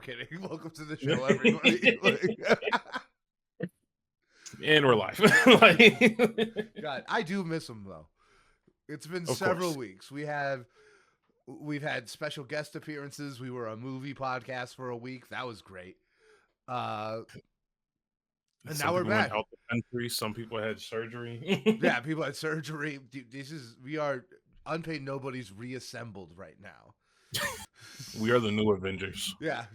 kidding. Welcome to the show, everybody. And we're live. God, I do miss them though. It's been Of several course. weeks. We've had special guest appearances. We were a movie podcast for a week. That was great. And Some now we're people went back. out the country. Some people had surgery. Yeah, people had surgery. Dude, we are unpaid nobodies reassembled right now. We are the new Avengers. Yeah.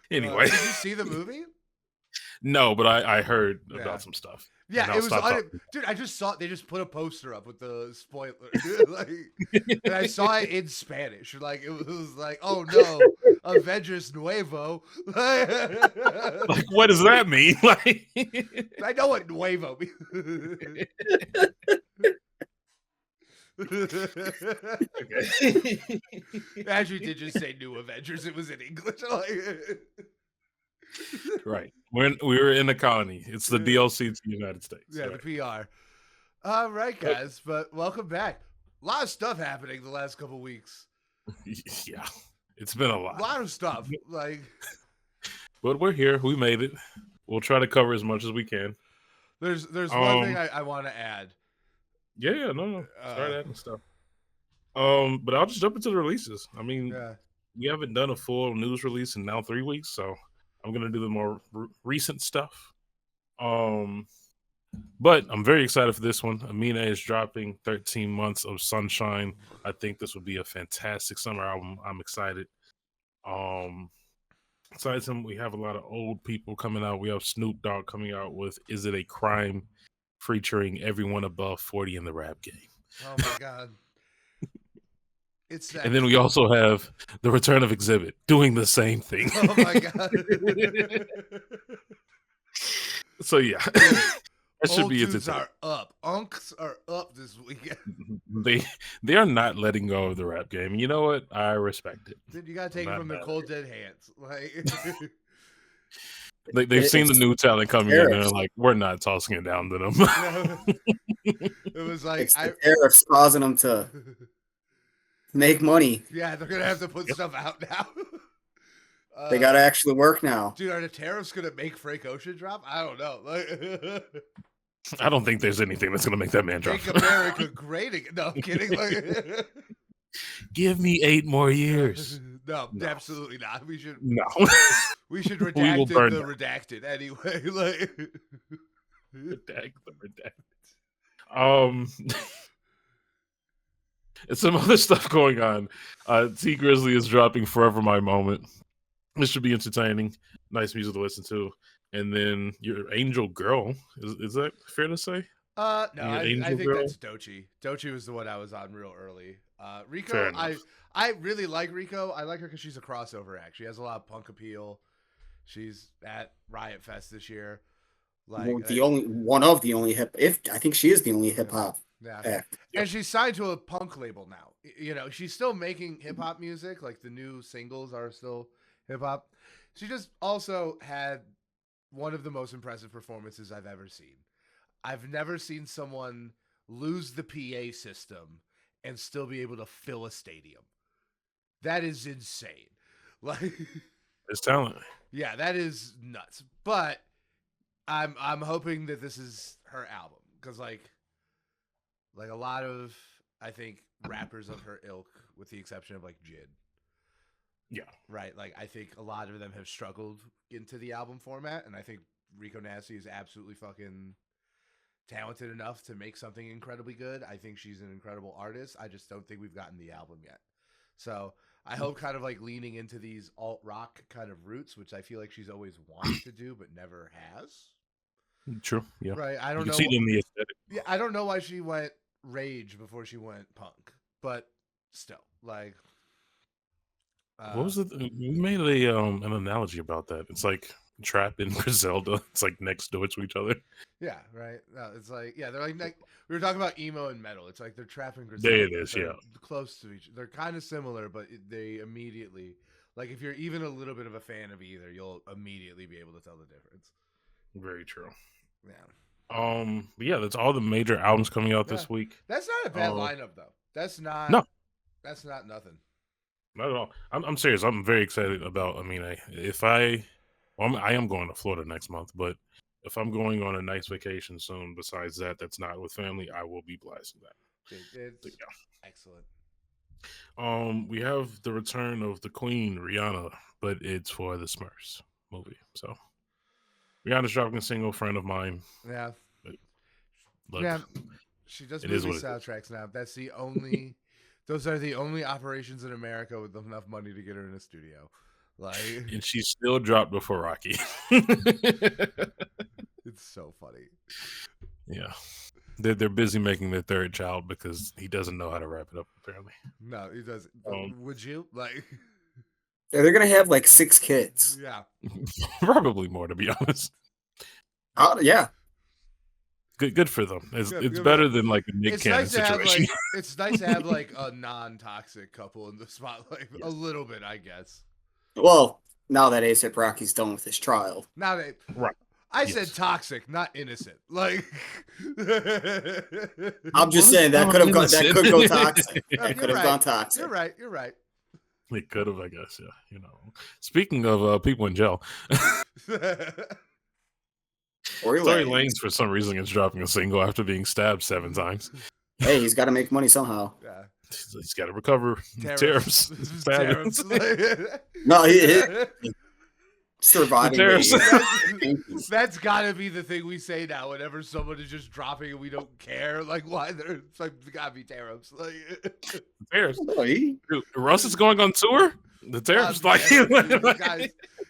Anyway, did you see the movie? No, but I heard about some stuff. Yeah, it was. Dude, I just saw they just put a poster up with the spoiler, and I saw it in Spanish. Like it was like, oh no, Avengers Nuevo. Like, what does that mean? Like, I know what Nuevo means. Okay. Actually, did just say New Avengers. It was in English. Right. We were in the colony. It's the DLC to the United States. Yeah, right. The PR. All right, guys, but welcome back. A lot of stuff happening the last couple weeks. Yeah, it's been a lot. A lot of stuff. But we're here. We made it. We'll try to cover as much as we can. There's one thing I want to add. Yeah, no. Start adding stuff. But I'll just jump into the releases. I mean, we haven't done a full news release in now 3 weeks, so I'm gonna do the more recent stuff. But I'm very excited for this one. Amina is dropping 13 Months of Sunshine. I think this will be a fantastic summer album. I'm excited. Besides him, we have a lot of old people coming out. We have Snoop Dogg coming out with Is It a Crime, featuring everyone above 40 in the rap game. Oh my God. And then we also have the return of Exhibit doing the same thing. Oh my God. So yeah. That should be entertaining. Are up. Unks are up this weekend. They are not letting go of the rap game. You know what? I respect it. Dude, you gotta take it from the cold dead hands. They've seen the new talent coming in, and they're like, we're not tossing it down to them. It was like it's the tariffs causing them to make money. Yeah, they're gonna have to put stuff out now. They gotta actually work now. Dude, are the tariffs gonna make Frank Ocean drop? I don't know. I don't think there's anything that's gonna make that man drop. Make America great again. No, I'm kidding. Give me 8 more years. No, absolutely not. We should We redact the redacted anyway. Redact the redacted. And some other stuff going on. T Grizzly is dropping Forever My Moment. This should be entertaining. Nice music to listen to. And then your Angel Girl. Is that fair to say? No, I think that's Doechii. Doechii was the one I was on real early. Rico, I really like Rico. I like her because she's a crossover act. She has a lot of punk appeal. She's at Riot Fest this year. I think she is the only hip hop act. And she's signed to a punk label now. You know, she's still making hip hop music. Like the new singles are still hip hop. She just also had one of the most impressive performances I've ever seen. I've never seen someone lose the PA system and still be able to fill a stadium. That is insane. It's talent. Yeah, that is nuts. But I'm hoping that this is her album because like a lot of I think rappers of her ilk, with the exception of like Jid. Yeah. Right. Like I think a lot of them have struggled into the album format, and I think Rico Nasty is absolutely fucking talented enough to make something incredibly good. I think she's an incredible artist. I just don't think we've gotten the album yet. So I hope kind of like leaning into these alt rock kind of roots, which I feel like she's always wanted to do but never has. True. Yeah. Right. I don't know. See it in the aesthetic. Yeah, I don't know why she went rage before she went punk, but still, like. What was it? We made an analogy about that. It's like Trap and Griselda. It's like next door to each other. Yeah, right. No, it's like they're like we were talking about emo and metal. It's like they're Trap and Griselda. There it is. Yeah, close to each. They're kind of similar, but they immediately like if you're even a little bit of a fan of either, you'll immediately be able to tell the difference. Very true. Yeah. But yeah, that's all the major albums coming out this week. That's not a bad lineup though. That's not. No. That's not nothing. Not at all. I'm serious. I'm very excited about. I mean, I am going to Florida next month, but if I'm going on a nice vacation soon, besides that's not with family, I will be blasting that. It's excellent. We have the return of the Queen Rihanna, but it's for the Smurfs movie. So Rihanna's dropping a single. Friend of mine. Yeah. Look, yeah. She does movie soundtracks now. That's the only. Those are the only operations in America with enough money to get her in a studio. And she still dropped before Rocky. It's so funny. Yeah. They're busy making their third child because he doesn't know how to wrap it up, apparently. No, he doesn't. Would you? Yeah, they're going to have like 6 kids. Yeah. Probably more, to be honest. Yeah. Good for them. It's better than like a Nick Cannon situation. It's nice to have like a non-toxic couple in the spotlight. Yes. A little bit, I guess. Well, now that A$AP Rocky's done with his trial. Now that I said toxic, not innocent. Like I'm just saying that could have gone. That could go toxic. That could have gone toxic. You're right. You're right. It could have, I guess. Yeah. You know. Speaking of people in jail. Tory Lanez, for some reason, is dropping a single after being stabbed 7 times. Hey, he's got to make money somehow. Yeah. He's got to recover tariffs. No, he surviving. That's got to be the thing we say now. Whenever someone is just dropping and we don't care, like why it's like got to be tariffs. Like tariffs. Dude, Russ is going on tour. The tariffs,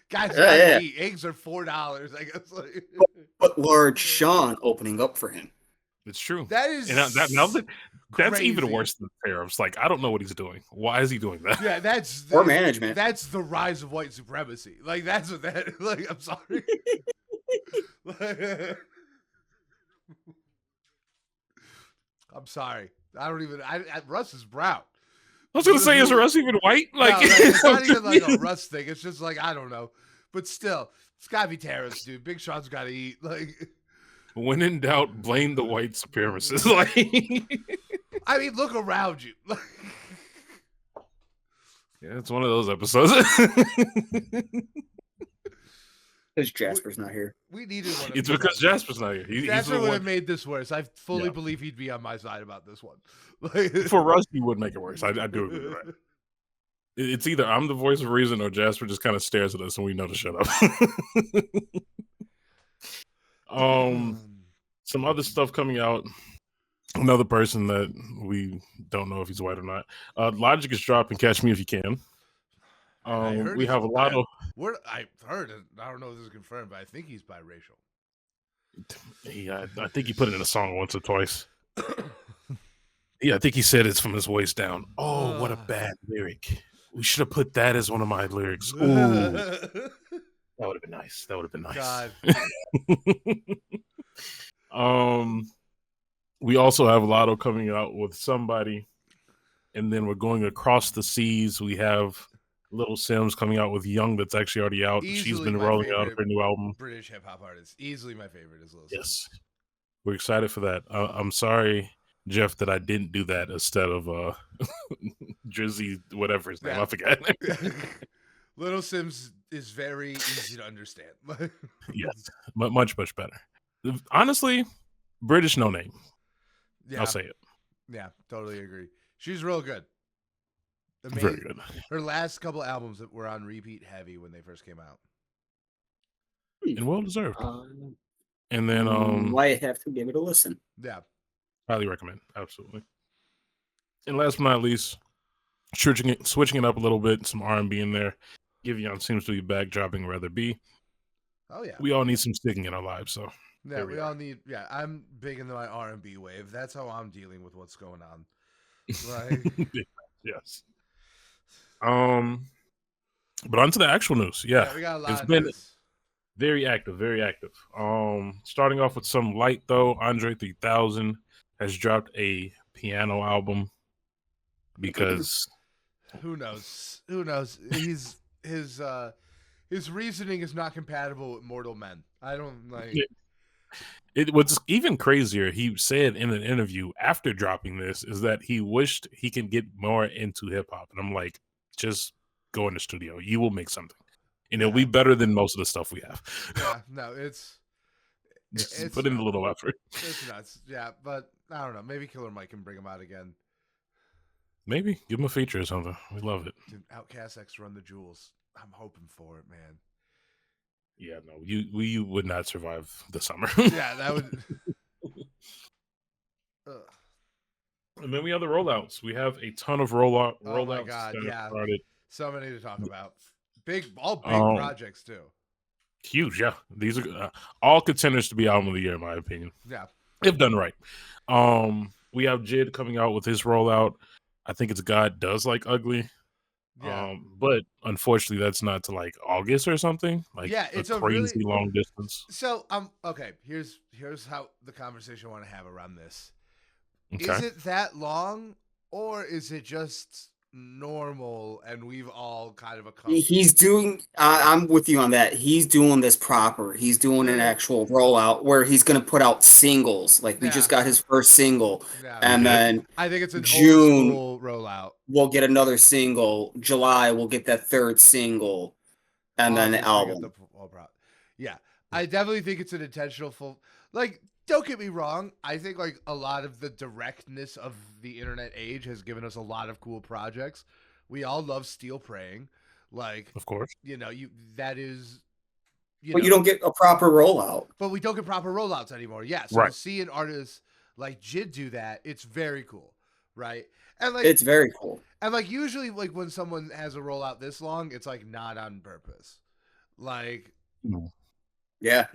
guys, eggs are $4. I guess. Like. But Lord Sean opening up for him. It's true. That is that's even worse than tariffs. Like, I don't know what he's doing. Why is he doing that? Yeah, that's poor management. That's the rise of white supremacy. Like, that's what that. Like, I'm sorry. I'm sorry. I don't even. Russ is brown. I was gonna say, is Russ even white? Like, no, it's not even like a Russ thing. It's just like I don't know, but still, it's gotta be tariffs, dude. Big Sean's gotta eat. Like, when in doubt, blame the white supremacists. Like, I mean, look around you. Yeah, it's one of those episodes. Because Jasper's not here. We needed one. It's because Jasper's not here. Jasper would have made this worse. I fully believe he'd be on my side about this one. For Russ, he would make it worse. I do agree with that. It's either I'm the voice of reason or Jasper just kind of stares at us and we know to shut up. Some other stuff coming out. Another person that we don't know if he's white or not. Logic is dropping Catch Me If You Can. We have a lot of. I've heard it. I don't know if this is confirmed, but I think he's biracial. Yeah, I think he put it in a song once or twice. Yeah, I think he said it's from his waist down. Oh, what a bad lyric. We should have put that as one of my lyrics. Ooh. That would have been nice. That would have been nice. God. We also have Lotto coming out with Somebody. And then we're going across the seas. We have Little Sims coming out with Young that's actually already out. She's been rolling out her new album. British hip-hop artist. Easily my favorite is Little Sims. Yes. We're excited for that. I'm sorry, Jeff, that I didn't do that instead of Drizzy, whatever his name. I forgot. Little Sims is very easy to understand. Yes. Much better. Honestly, British no name. Yeah. I'll say it. Yeah, totally agree. She's real good. Very good. Her last couple albums that were on repeat heavy when they first came out. And well deserved. And then why have to give it a listen? Yeah. Highly recommend. Absolutely. And last but not least, switching it up a little bit, some R&B in there. Giveon seems to be back dropping Rather Be. Oh yeah. We all need some sticking in our lives, so yeah, we all need. Yeah, I'm big into my R&B wave. That's how I'm dealing with what's going on. Right. Yes. But on to the actual news. Yeah, we got a lot it's of been news. Very active. Starting off with some light though, Andre 3000 has dropped a piano album because who knows? His reasoning is not compatible with mortal men. I don't like. It was even crazier. He said in an interview after dropping this is that he wished he could get more into hip hop, and I'm like, just go in the studio. You will make something, and it'll be better than most of the stuff we have. Yeah, no, it's put in a little effort. It's nuts. Yeah, but I don't know. Maybe Killer Mike can bring him out again. Maybe give him a feature or something. We love it. Dude, Outcast X Run the Jewels. I'm hoping for it, man. Yeah, no, you would not survive the summer. Yeah, that would. And then we have the rollouts. We have a ton of rollouts. Oh my god, yeah. Started. So many to talk about. All big projects too. Huge, yeah. These are all contenders to be album of the year, in my opinion. Yeah, if done right. We have Jid coming out with his rollout. I think it's God Does Like Ugly. Yeah. But unfortunately, that's not to like August or something. Like, yeah, it's a crazy really long distance. So okay. Here's how the conversation I want to have around this. Okay. Is it that long, or is it just normal and we've all kind of accustomed? He's doing. I'm with you on that. He's doing this proper. He's doing an actual rollout where he's going to put out singles. Like we just got his first single, and then I think it's an June old school rollout. We'll get another single. July we'll get that third single, and then the album. Yeah, I definitely think it's an intentional full. Like, don't get me wrong. I think like a lot of the directness of the internet age has given us a lot of cool projects. We all love Steel Praying, like, of course, that is. But you don't get a proper rollout. But we don't get proper rollouts anymore. Yeah, so to see an artist like Jid do that, it's very cool, right? And like, it's very cool. And like usually, like when someone has a rollout this long, it's like not on purpose, like. Yeah.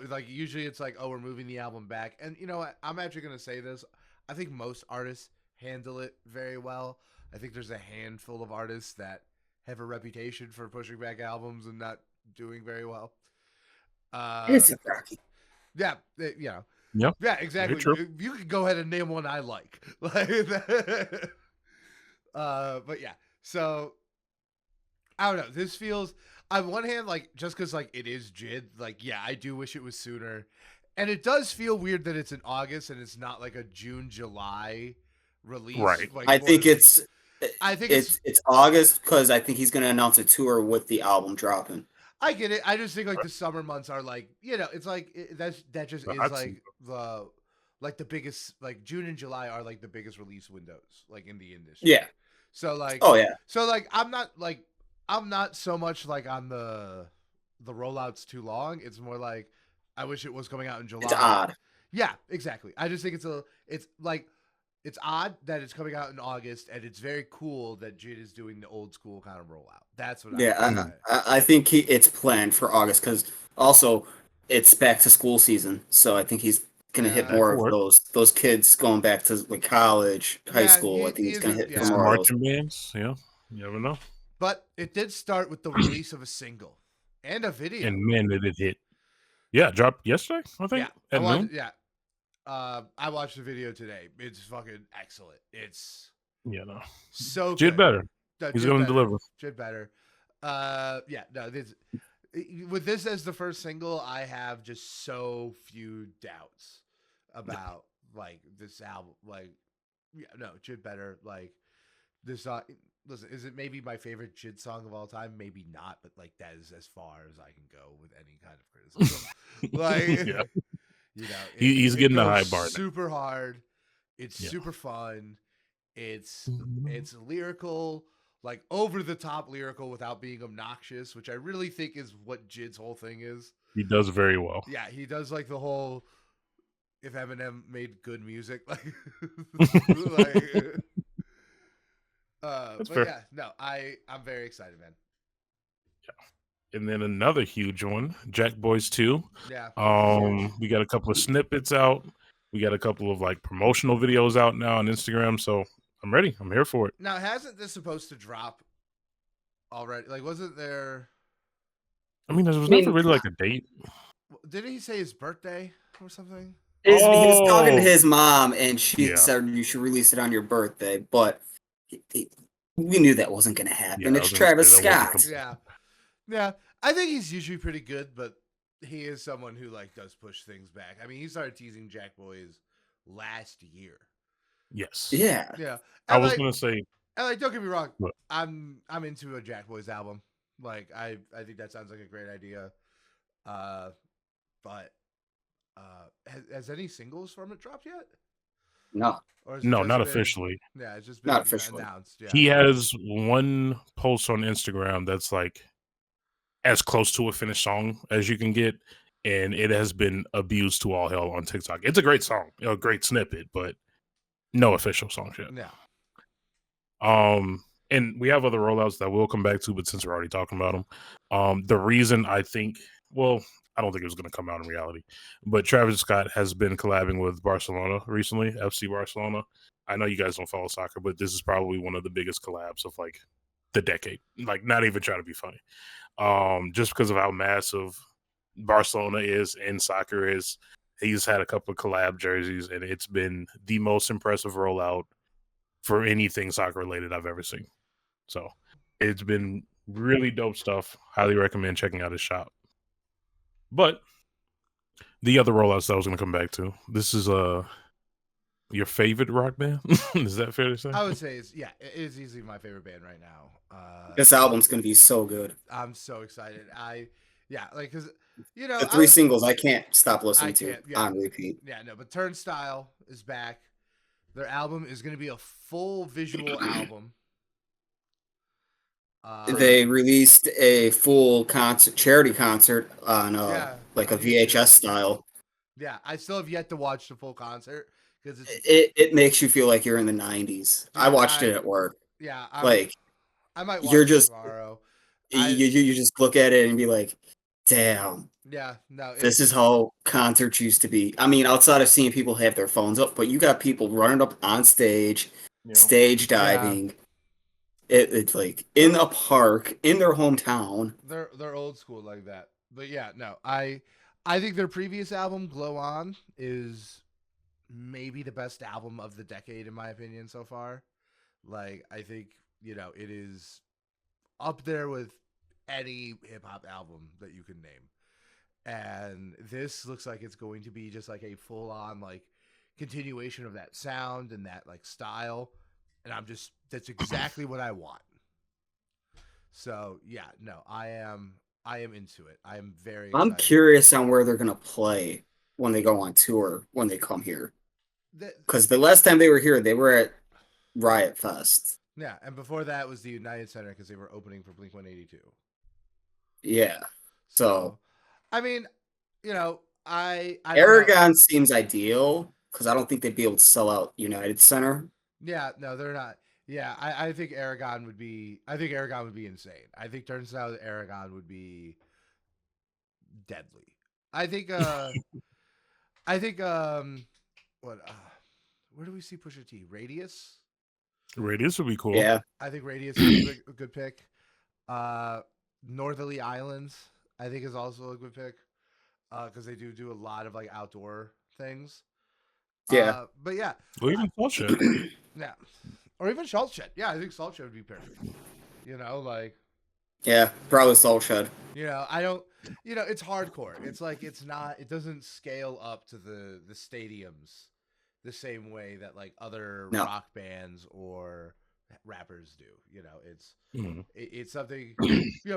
Like usually it's like, oh, we're moving the album back. And you know what? I'm actually going to say this. I think most artists handle it very well. I think there's a handful of artists that have a reputation for pushing back albums and not doing very well. It's a cracky. Yeah. Yeah, exactly. You can go ahead and name one I like. But yeah. So I don't know. This feels, on one hand, like, just because, like, it is Jid, like, yeah, I do wish it was sooner. And it does feel weird that it's in August and it's not, like, a June, July release. Right. Like, I think it's August because I think he's going to announce a tour with the album dropping. I get it. I just think, like, the summer months are, like, it's, like, that just is, like, the biggest, like, June and July are, like, the biggest release windows, like, in the industry. Yeah. So, like. Oh, yeah. So, like, I'm not so much like on the rollouts too long. It's more like I wish it was coming out in July. It's odd. Yeah, exactly. I just think it's odd that it's coming out in August, and it's very cool that Jid is doing the old school kind of rollout. That's what I think it's planned for August because also it's back to school season. So I think he's gonna hit more of those kids going back to like college, high school. I think he's gonna hit more of marching bands. Yeah, you never know. But it did start with the release of a single and a video. And man, did it hit. Yeah, dropped yesterday, I think. Yeah. I watched the video today. It's fucking excellent. It's so Jid better. He's going to deliver. Jid better. With this as the first single, I have just so few doubts about like this album. Like, Jid better. Like this. Listen, is it maybe my favorite Jid song of all time? Maybe not, but like that is as far as I can go with any kind of criticism. Like, he's getting the high bar. Super hard. It's super fun. It's lyrical, like over the top lyrical without being obnoxious, which I really think is what Jid's whole thing is. He does very well. Yeah, he does like the whole if Eminem made good music, like. That's but fair. I'm very excited, man. Yeah. And then another huge one, Jack Boys 2. Yeah. We got a couple of snippets out. We got a couple of like promotional videos out now on Instagram. So I'm ready. I'm here for it. Now, hasn't this supposed to drop already? Like, wasn't there? I mean, there was never really like a date. Didn't he say his birthday or something? He was talking to his mom, and she said you should release it on your birthday, but. We knew that wasn't going to happen. It's Travis Scott. Yeah. I think he's usually pretty good, but he is someone who like does push things back. I mean, he started teasing Jack Boys last year. Yes. Yeah. Yeah. I was going to say And like, don't get me wrong, What? I'm into a Jack Boys album. Like, I think that sounds like a great idea. But has any singles from it dropped yet? No. Or has it No, just not been, officially. Yeah, it's just been Not officially. announced. Yeah. He has one post on Instagram that's like as close to a finished song as you can get, and it has been abused to all hell on TikTok. It's a great song, a great snippet, but no official song yet. Yeah. And we have other rollouts that we'll come back to, but since we're already talking about them, the reason I think, well, I don't think it was going to come out in reality, but Travis Scott has been collabing with Barcelona recently, FC Barcelona. I know you guys don't follow soccer, but this is probably one of the biggest collabs of like the decade. Like, not even trying to be funny. Just because of how massive Barcelona is and soccer is. He's had a couple of collab jerseys, and it's been the most impressive rollout for anything soccer related I've ever seen. So it's been really dope stuff. Highly recommend checking out his shop. But the other rollouts that I was going to come back to, this is your favorite rock band. Is that fair to say? I would say it is easily my favorite band right now. This album's gonna be so good. I'm so excited. Because the 3 singles I can't stop listening to on repeat. Yeah, no, but Turnstile is back. Their album is going to be a full visual album. They released a full charity concert on like a VHS style. Yeah, I still have yet to watch the full concert because it makes you feel like you're in the 90s. Dude, I watched it at work. Yeah, I might watch you're it just tomorrow. You just look at it and be like, damn. Yeah, no. This is how concerts used to be. I mean, outside of seeing people have their phones up, but you got people running up on stage, stage diving. Yeah. It's like in a park in their hometown. They're old school like that. But yeah, no. I think their previous album, Glow On, is maybe the best album of the decade in my opinion so far. Like, I think, it is up there with any hip hop album that you can name. And this looks like it's going to be just like a full on like continuation of that sound and that like style. And that's exactly what I want. So yeah, no, I am into it. I am very excited. I'm curious on where they're gonna play when they go on tour, when they come here. Because the last time they were here, they were at Riot Fest. Yeah, and before that was the United Center because they were opening for Blink-182. Yeah. So I mean, I Aragon seems ideal because I don't think they'd be able to sell out United Center. Yeah, no, they're not. Yeah, I think Aragon would be. I think Aragon would be insane. I think Turnstile Aragon would be deadly. I think. What? Where do we see Pusha T? Radius. Radius would be cool. Yeah, I think Radius is a good pick. Northerly Islands, I think, is also a good pick because they do a lot of like outdoor things. Yeah, but yeah, or even Salt Shed. Yeah, or even Salt Shed. Yeah, I think Salt Shed would be perfect. Yeah, probably Salt Shed. I don't. It's hardcore. It's like it's not. It doesn't scale up to the stadiums the same way that like other rock bands or rappers do. It's something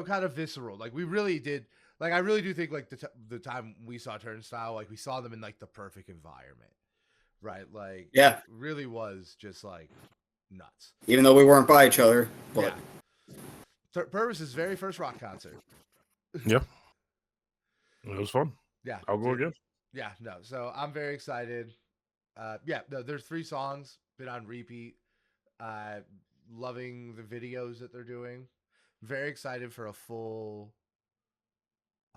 kind of visceral. Like we really did. Like I really do think like the time we saw Turnstile, like we saw them in like the perfect environment. Right, like yeah, it really was just like nuts. Even though we weren't by each other, but Purvis' very first rock concert. Yeah, it was fun. Yeah, I'll go again. Yeah, no. So I'm very excited. There's 3 songs been on repeat. Loving the videos that they're doing. Very excited for a full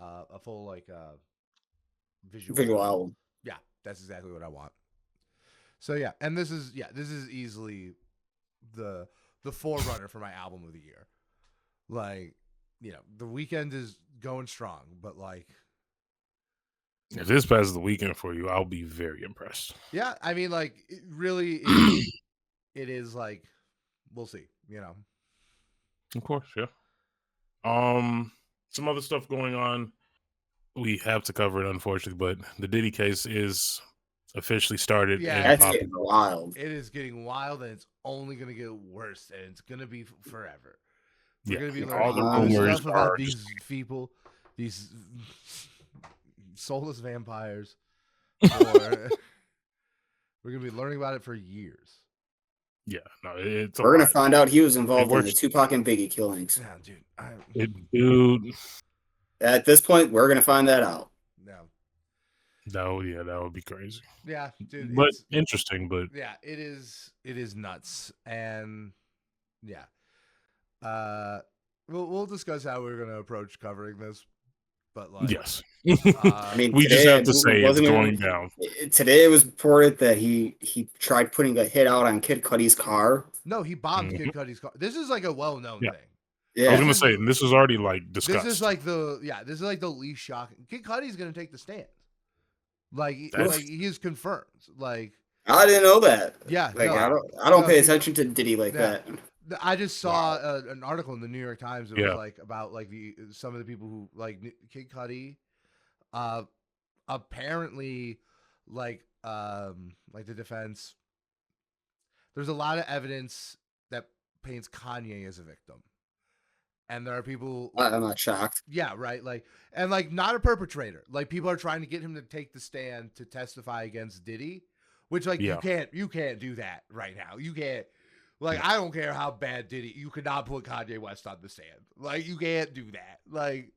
like visual album. Yeah, that's exactly what I want. So yeah, and this is easily the forerunner for my album of the year. Like, The Weeknd is going strong, but like if this passes the Weeknd for you, I'll be very impressed. Yeah, I mean, like it really it is like we'll see, Of course, yeah. Some other stuff going on. We have to cover it, unfortunately, but the Diddy case is officially started. Yeah, that's getting wild. It is getting wild, and it's only going to get worse, and it's going to be forever. We're going to be learning all the rumors stuff about these people, these soulless vampires. We're going to be learning about it for years. Yeah, no, it's we're going to find out he was involved in the Tupac and Biggie killings. Yeah, dude. At this point, we're going to find that out. No, yeah, that would be crazy. Yeah, dude. But interesting, but yeah, it is nuts. And yeah. We'll discuss how we're gonna approach covering this. But like, yes. I mean, we just have to say it's going down. Today it was reported that he tried putting a hit out on Kid Cudi's car. No, he bombed Kid Cudi's car. This is like a well-known thing. Yeah. I was gonna say, this is already like discussed. This is like the least shocking. Kid Cudi's gonna take the stand. Like he is confirmed. Like, I didn't know that. Yeah, like I don't pay attention to Diddy like that. I just saw an article in the New York Times. It was like about like some of the people who like Kid Cudi, apparently like the defense. There's a lot of evidence that paints Kanye as a victim. And there are people. I'm not shocked. Yeah, right. Like, and like, not a perpetrator. Like, people are trying to get him to take the stand to testify against Diddy, which like you can't do that right now. You can't. Like, I don't care how bad Diddy. You could not put Kanye West on the stand. Like, you can't do that. Like,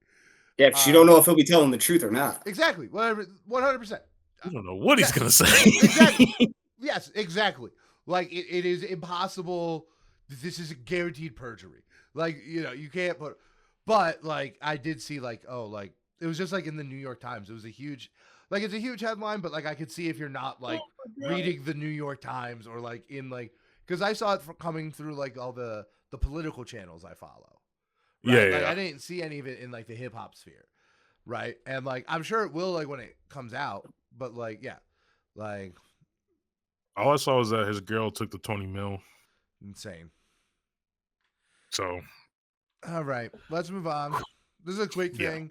yeah, because you don't know if he'll be telling the truth or not. Exactly. Whatever. 100%. You don't know what he's gonna say. Exactly. Yes. Exactly. Like, it is impossible. This is a guaranteed perjury. Like, you can't put, but like, I did see like, it was just like in the New York Times. It was it's a huge headline, but like, I could see if you're not like reading the New York Times or like in like, cause I saw it coming through like all the political channels I follow. Right? Yeah. Like, I didn't see any of it in like the hip hop sphere. Right. And like, I'm sure it will like when it comes out, but like, yeah, like. All I saw was that his girl took the 20 mil. Insane. So, all right, let's move on. This is a quick thing.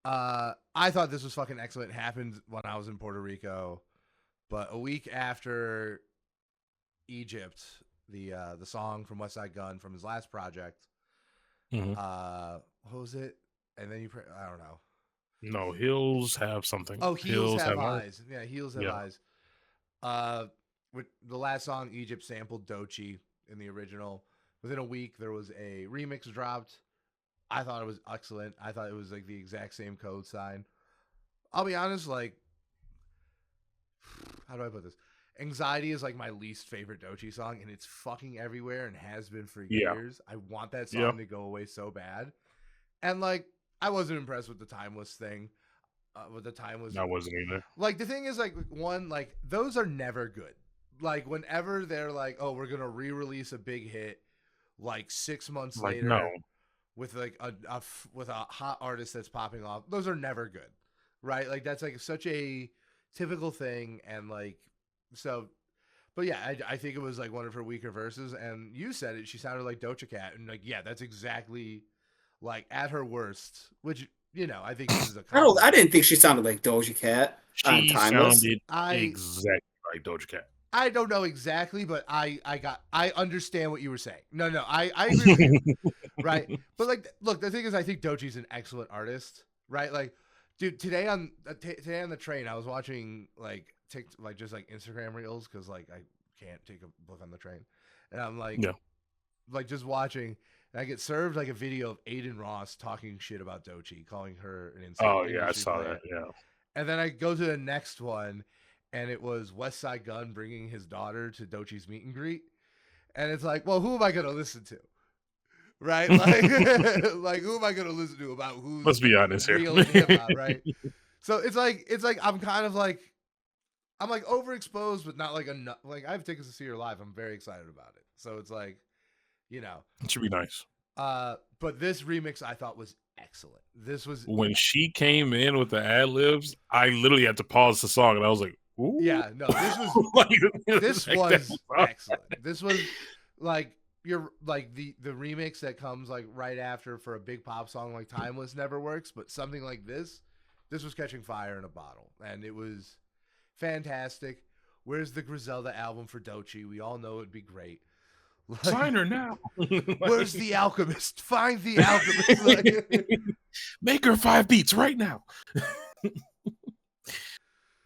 I thought this was fucking excellent. It happened when I was in Puerto Rico, but a week after Egypt, the song from West Side Gun from his last project. What was it? And then I don't know. No, Hills Have Something. Oh, Heels Have Eyes. Yeah, Heels Have Eyes. With the last song, Egypt sampled Doechii in the original. Within a week, there was a remix dropped. I thought it was excellent. I thought it was like the exact same code sign. I'll be honest, like, how do I put this? Anxiety is like my least favorite Doechii song, and it's fucking everywhere and has been for years. I want that song to go away so bad. And like, I wasn't impressed with the Timeless thing. With the Timeless, I wasn't either. Like, the thing is, like, one, like, those are never good. Like, whenever they're like, oh, we're gonna re-release a big hit. Like 6 months later, with like with a hot artist that's popping off, those are never good, right? Like that's like such a typical thing, and like so. But yeah, I think it was like one of her weaker verses, and you said it. She sounded like Doja Cat, and like that's exactly like at her worst. Which I think this is a. I didn't think she sounded like Doja Cat. She sounded exactly like Doja Cat. I don't know exactly, but I understand what you were saying. No, I agree with you, right? But like, look, the thing is, I think Doechie's an excellent artist, right? Like, dude, today on the train, I was watching like just like Instagram reels because like I can't take a book on the train, and I'm like, like just watching. And I get served like a video of Aiden Ross talking shit about Doechii, calling her an insane. Oh yeah, I saw that. Yeah, and then I go to the next one. And it was West Side Gun bringing his daughter to Doechii's meet and greet. And it's like, well, who am I going to listen to? Right? Like, like who am I going to listen to about who's Let's be honest real here. hip-hop, right? So it's like I'm kind of like, I'm like overexposed, but not like enough. Like I have tickets to see her live. I'm very excited about it. So it's like, it should be nice. But this remix I thought was excellent. This was when she came in with the ad libs, I literally had to pause the song and I was like, ooh. Yeah, no, this was this was excellent. This was like the remix that comes like right after for a big pop song like Timeless never works, but something like this was catching fire in a bottle, and it was fantastic. Where's the Griselda album for Doechii? We all know it'd be great. Like, sign her now. Where's the Alchemist? Find the Alchemist. Like, make her 5 beats right now.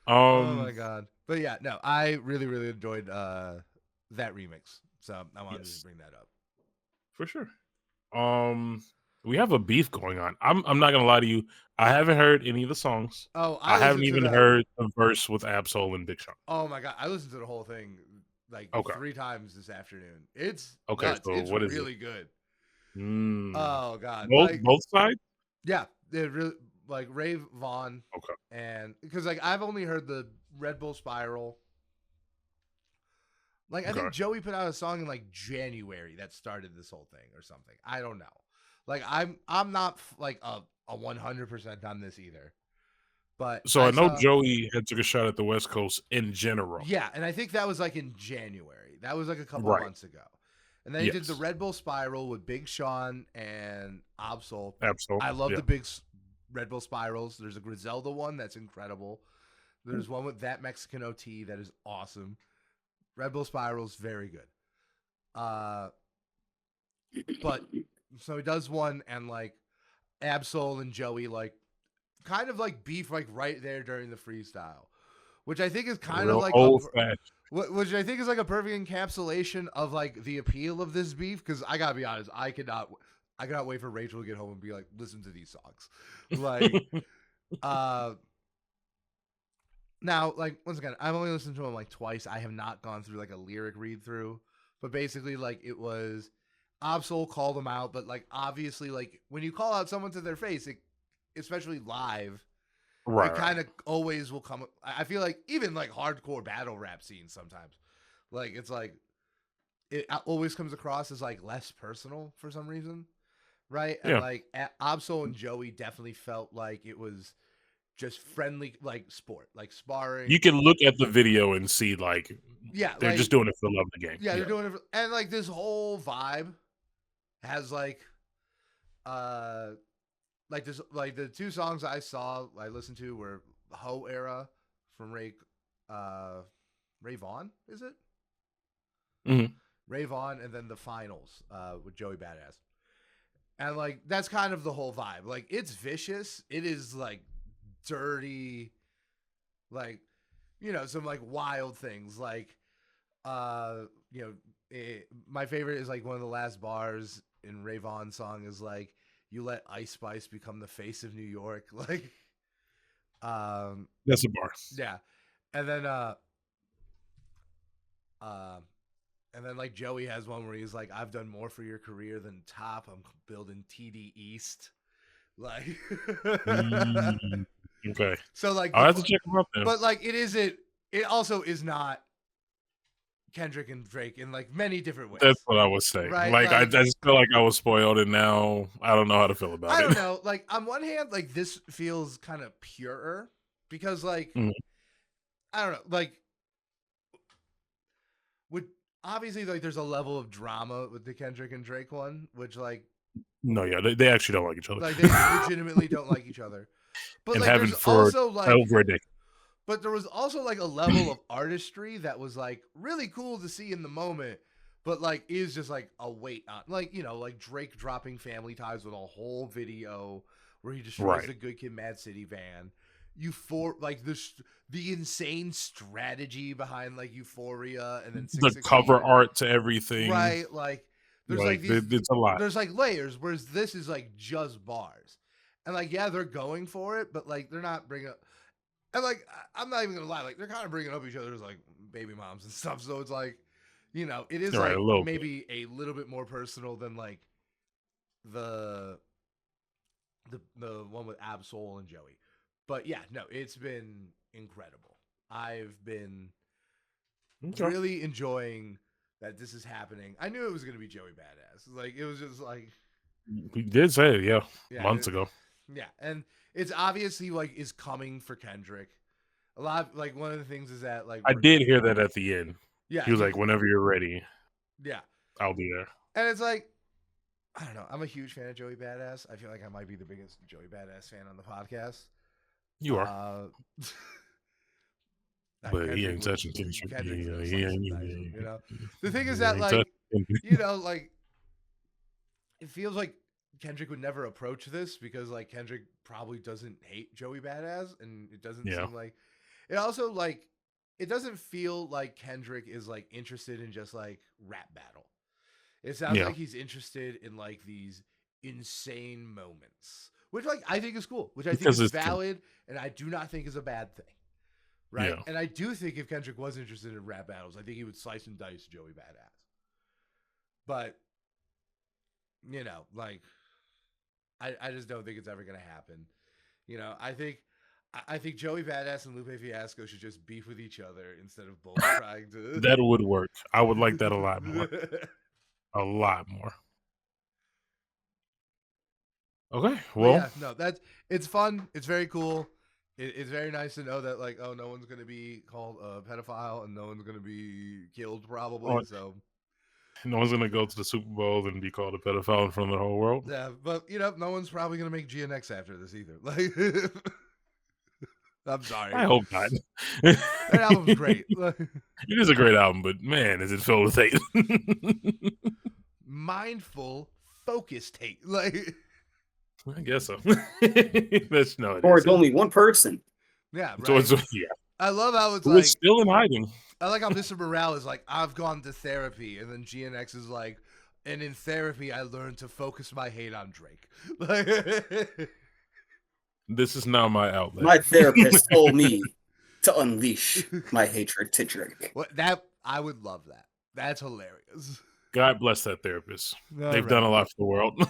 Oh my god! But yeah, no, I really, really enjoyed that remix. So I wanted to bring that up for sure. We have a beef going on. I'm not gonna lie to you. I haven't heard any of the songs. Oh, I haven't even heard the verse with Ab-Soul and Big Sean. Oh my god, I listened to the whole thing like 3 times this afternoon. It's nuts. So it's what is really good. Oh god, both sides. Yeah, it really like Ray Vaughn. Okay, and because like I've only heard the Red Bull Spiral. Like I think Joey put out a song in like January that started this whole thing or something. I don't know. Like I'm not like a 100% on this either. But so I know Joey had took a shot at the West Coast in general. Yeah, and I think that was like in January. That was like a couple months ago. And then he did the Red Bull Spiral with Big Sean and Ab-Soul. I love the big Red Bull Spirals. There's a Griselda one that's incredible. There's one with That Mexican OT that is awesome. Red Bull Spirals, very good. But so he does one and like Ab-Soul and Joey like kind of like beef like right there during the freestyle, which I think is kind of like which I think is like a perfect encapsulation of like the appeal of this beef. Because I gotta be honest, I cannot wait for Rachel to get home and be like, listen to these songs, like now, like once again, I've only listened to them like twice. I have not gone through like a lyric read through, but basically like it was Ab-Soul called them out, but like obviously like when you call out someone to their face, it, especially live, it kind of always will come. I feel like even like hardcore battle rap scenes sometimes, like it's like it always comes across as like less personal for some reason, right? And like Ab-Soul and Joey definitely felt like it was just friendly, like sport, like sparring. You can look at the video and see like they're like, just doing it for the love of the game. Yeah, they're doing it, and like this whole vibe has like this, like the 2 songs I listened to were Ho Era from Ray Vaughn, is it? Mm-hmm. Ray Vaughn, and then the Finals with Joey Badass. And like that's kind of the whole vibe. Like it's vicious. It is like dirty, like some like wild things. Like my favorite is like one of the last bars in Ray Vaughn's song is like, you let Ice Spice become the face of New York. Like, that's a bar. Yeah. And then like Joey has one where he's like, I've done more for your career than Top. I'm building TD East. Like, okay. So like, I'll have to check them out then. But like, it also is not Kendrick and Drake in like many different ways. That's what I was saying. Right? Like I just feel like I was spoiled, and now I don't know how to feel about it. I don't know. Like on one hand, like this feels kind of purer because like I don't know. Like with obviously like there's a level of drama with the Kendrick and Drake one, which like they actually don't like each other. Like they legitimately don't like each other. But and like haven't there's for also like over a decade. But there was also like a level of artistry that was like really cool to see in the moment, but like is just like a weight on, like like Drake dropping Family Ties with a whole video where he destroys the Good Kid, Mad City van. Like the insane strategy behind like Euphoria and then the cover art to everything, right? Like there's like these, it's a lot. There's like layers, whereas this is like just bars, and like they're going for it, but like they're not bringing up. And like, I'm not even gonna lie, like they're kind of bringing up each other's like baby moms and stuff. So it's like, it is like maybe a little bit more personal than like the one with Ab-Soul and Joey. But yeah, no, it's been incredible. I've been really enjoying that this is happening. I knew it was gonna be Joey Badass. Like it was just like we did say it, months ago. Yeah, and it's obviously like is coming for Kendrick. A lot like one of the things is that like I did hear that at the end. Yeah, he was like, "Whenever you're ready, I'll be there." And it's like, I don't know. I'm a huge fan of Joey Badass. I feel like I might be the biggest Joey Badass fan on the podcast. You are. But he ain't touching Kendrick. Kendrick's gonna He slice ain't, and dice him, he you know. ain't, The thing is he that ain't like touching. like it feels like Kendrick would never approach this because like Kendrick probably doesn't hate Joey Badass, and it doesn't seem like it. Also, like it doesn't feel like Kendrick is like interested in just like rap battle. It sounds like he's interested in like these insane moments, which like I think is cool, which I think is valid, and I do not think is a bad thing. Right. Yeah. And I do think if Kendrick was interested in rap battles, I think he would slice and dice Joey Badass. But, you know, like, I just don't think it's ever going to happen. You know, I think Joey Badass and Lupe Fiasco should just beef with each other instead of both trying to. That would work. I would like that a lot more. A lot more. Okay. Well, yeah, no, it's fun. It's very cool. It's very nice to know that, like, oh, no one's going to be called a pedophile and no one's going to be killed, probably. So no one's going to go to the Super Bowl and be called a pedophile in front of the whole world. Yeah, but, you know, no one's probably going to make GNX after this either. Like, I'm sorry. I hope not. That album's great. It is a great album, but, man, is it filled with hate. Mindful, focused hate. Like, I guess so. That's no. Or it's only one person. Yeah, right. Yeah. I love how it's like like still in hiding. I like how Mr. Morale is like, I've gone to therapy, and then GNX is like, and in therapy I learned to focus my hate on Drake. This is now my outlet. My therapist told me to unleash my hatred to Drake. What that I would love that. That's hilarious. God bless that therapist. They've done a lot for the world.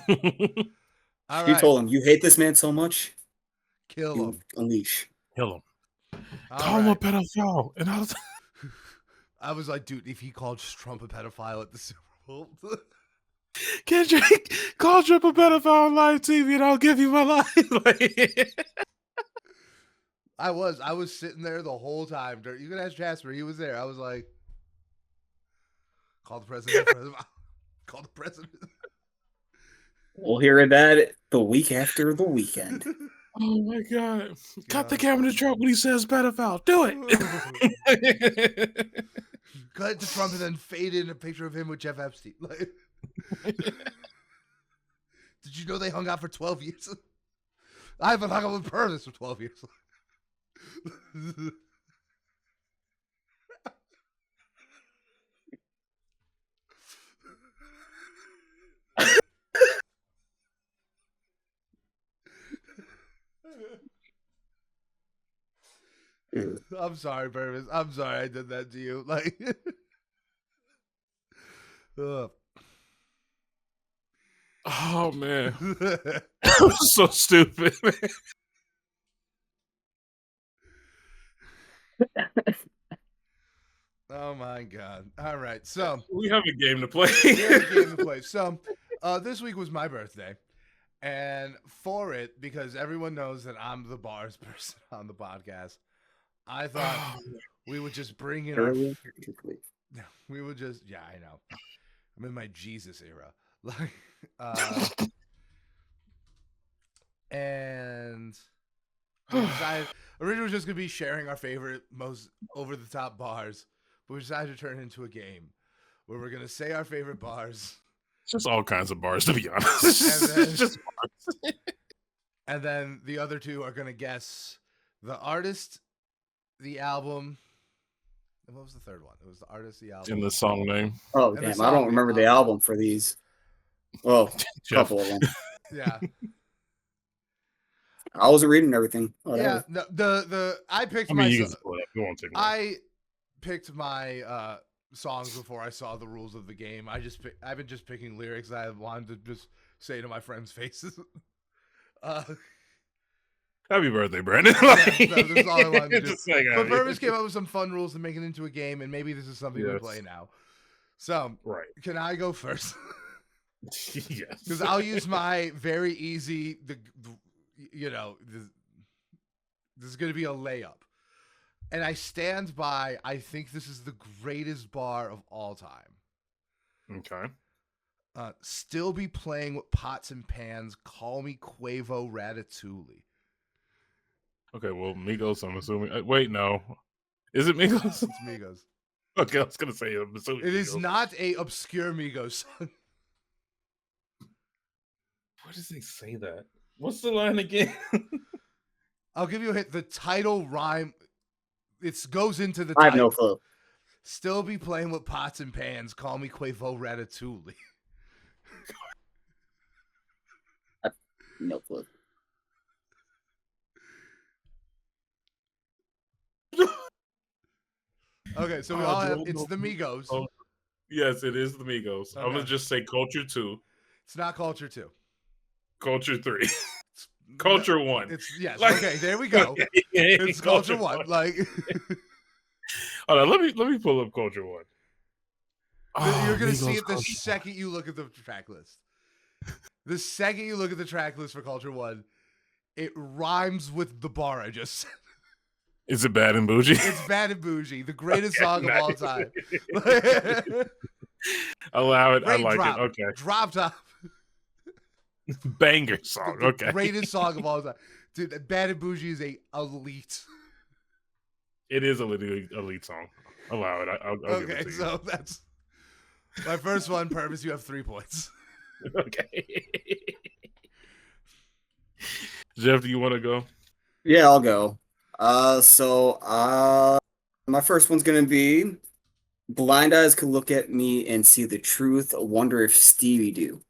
You told him, you hate this man so much. Kill him. Unleash. Kill him. Call him a pedophile. And I was like, dude, if he called Trump a pedophile at the Super Bowl. Kendrick, call Trump a pedophile on live TV and I'll give you my life. I was sitting there the whole time. You can ask Jasper. He was there. I was like, call the president. Call the president. We'll hear that the week after the weekend. Oh my God. Cut the camera to Trump when he says pedophile. Do it. Cut to Trump and then fade in a picture of him with Jeff Epstein. Like, did you know they hung out for 12 years? I haven't hung out with Purvis for 12 years. I'm sorry, Purvis. I'm sorry I did that to you. Like, oh man, that was so stupid. Oh my God! All right, so we have a game to play. So, this week was my birthday. And for it, because everyone knows that I'm the bars person on the podcast, I thought we would just bring in we would just, yeah, I know. I'm in my Jesus era. Like, and we decided, originally was just going to be sharing our favorite, most over-the-top bars, but we decided to turn it into a game where we're going to say our favorite bars. It's just all kinds of bars, to be honest. It's just bars. And then the other two are going to guess the artist, the album, and what was the third one? It was the artist, the album, and the song name. Oh, damn. I don't remember the album for these. Well, a couple of them. Yeah. I wasn't reading everything. Yeah. No, I picked I picked my songs before I saw the rules of the game. I've been just picking lyrics I wanted to just say to my friends' faces. Happy birthday, Brandon. That's all I wanted to do. But Purvis came up with some fun rules to make it into a game, and maybe this is something we play now. So, can I go first? Yes. Because I'll use my very easy, this is going to be a layup. And I stand by, I think this is the greatest bar of all time. Okay. Still be playing with pots and pans. Call me Quavo Ratatouille. Okay, well, Migos, I'm assuming. Wait, no. Is it Migos? It's Migos. Okay, I was gonna say it Migos. is not a obscure Migos song. Why does he say that? What's the line again? I'll give you a hint. The title rhyme. It goes into the I title. have no clue. Still be playing with pots and pans. Call me Quavo Ratatouille. No clue. Okay, so we all have. It's the Migos. Oh, yes, it is the Migos. Okay. I'm gonna just say Culture 2. It's not Culture 2. Culture 3. Culture 1. It's yes. Like, okay, there we go. It's Culture 1. Like, hold on, let me pull up Culture 1. You're gonna see it the second you look at the track list. The second you look at the track list for Culture 1, it rhymes with the bar I just said. Is it Bad and Bougie? It's Bad and Bougie, the greatest song of all time. Allow it. Great I like drop. it. Okay. Drop top. Banger song. The Okay. greatest song of all time. Dude, Bad and Bougie is a elite. It is a elite song. Allow it. I'll give it to you. So that's my first one. Purvis, you have 3 points. Okay. Jeff, do you want to go? Yeah, I'll go. My first one's gonna be Blind Eyes Could Look at Me and See the Truth. I wonder if Stevie do.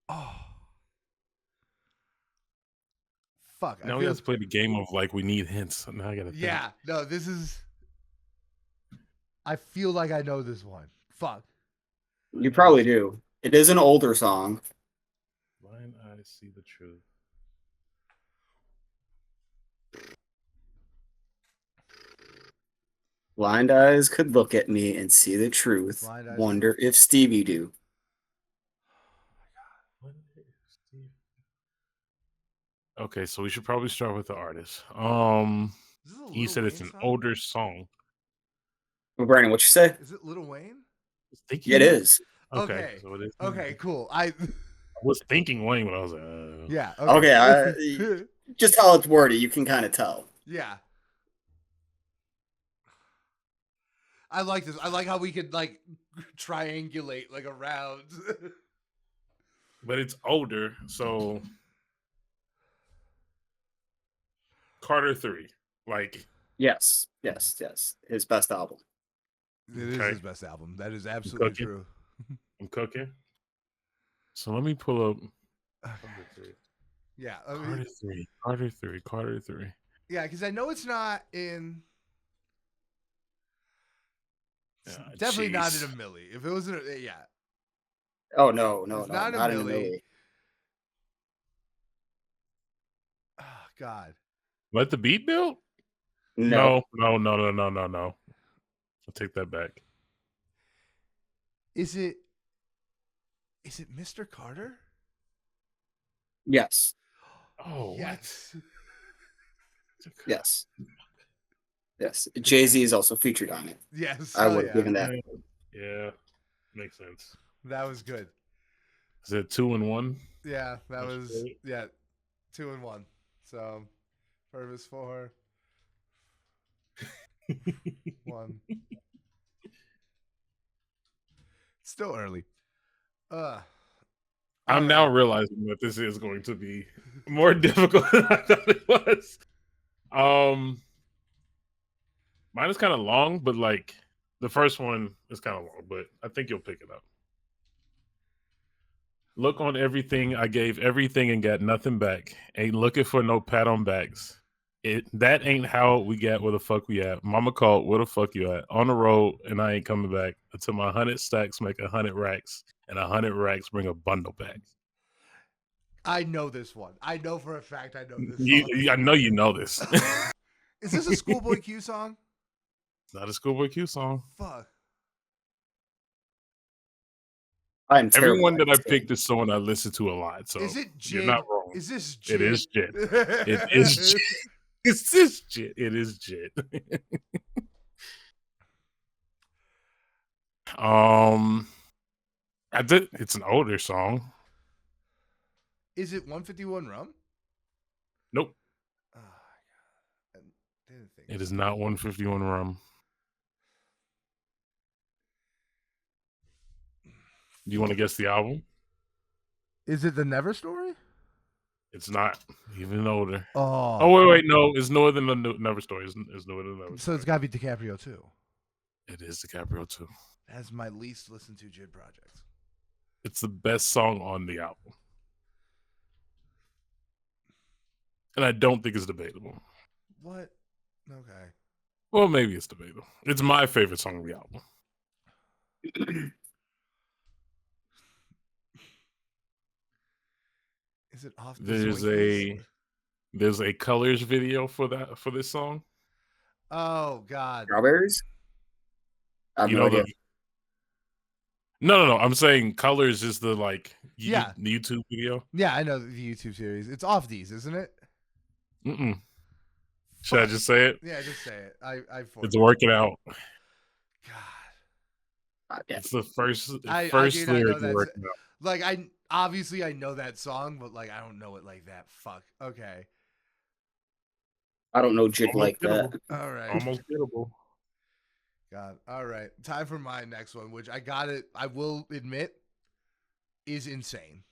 Oh. Fuck. Now we have to play the game of like we need hints. Now I gotta think. Yeah, no, this is. I feel like I know this one. Fuck. You probably do. It is an older song. Blind Eyes See the Truth. Blind eyes could look at me and see the truth. Wonder if Stevie do. Okay, so we should probably start with the artist. You said it's an older song. Well, Brandon, what you say? Is it Lil Wayne? It is. Okay. So it is. Okay, cool. I was thinking Wayne when I was like, yeah. Okay. Just how it's worded, you can kind of tell. Yeah. I like this. I like how we could like triangulate like around. But it's older, so Carter 3. Like Yes. His best album. It is his best album. That is absolutely true. I'm cooking. So let me pull up Carter 3. Yeah. Carter 3. Yeah, because I know it's not in. It's definitely not in a milli. If it was in a, yeah. Oh no, not in a milli. Oh God. Let the beat build? No. I'll take that back. Is it Mr. Carter? Yes. Oh, yes. Yes. Jay-Z is also featured on it. Yes. I would have given that. Yeah. Makes sense. That was good. Is it 2 and 1? Yeah, that was 2 and 1. So Purvis 4. 1. Still early. I'm now realizing that this is going to be more difficult than I thought it was. Mine is kind of long, but like the first one is kind of long, but I think you'll pick it up. Look on everything. I gave everything and got nothing back. Ain't looking for no pat on backs. That ain't how we got where the fuck we at. Mama called, where the fuck you at? On the road, and I ain't coming back until my 100 stacks make 100 racks, and 100 racks bring a bundle back. I know this one. I know for a fact I know this song. I know you know this. Is this a Schoolboy Q song? It's not a Schoolboy Q song. Fuck. Everyone that I picked is someone I listen to a lot. So is it Jid? You're not wrong. Is this Jid? It is Jid. It is Jid. It's this Jid. It is Jid. It's an older song. Is it 151 Rum? Nope. didn't think it is not 151 Rum. Do you want to guess the album? Is it the Never Story? It's not. Even older. Oh, wait, no. It's newer than the Never Story. It's newer than the Never Story. So it's got to be DiCaprio too. It is DiCaprio too. That's my least listened to JID project. It's the best song on the album. And I don't think it's debatable. What? Okay. Well, maybe it's debatable. It's my favorite song on the album. Is it off the There's a Colors video for this song. Oh God. Strawberries? I have no idea. No. I'm saying Colors is the YouTube video. Yeah, I know the YouTube series. It's off these, isn't it? Mm-mm. Should I just say it? Yeah, just say it. It's working out. God. It's the first lyric working out. Like I know that song, but like I don't know it like that. Fuck. Okay. I don't know JID like that. All right. Almost gettable. God. All right. Time for my next one, which I will admit is insane.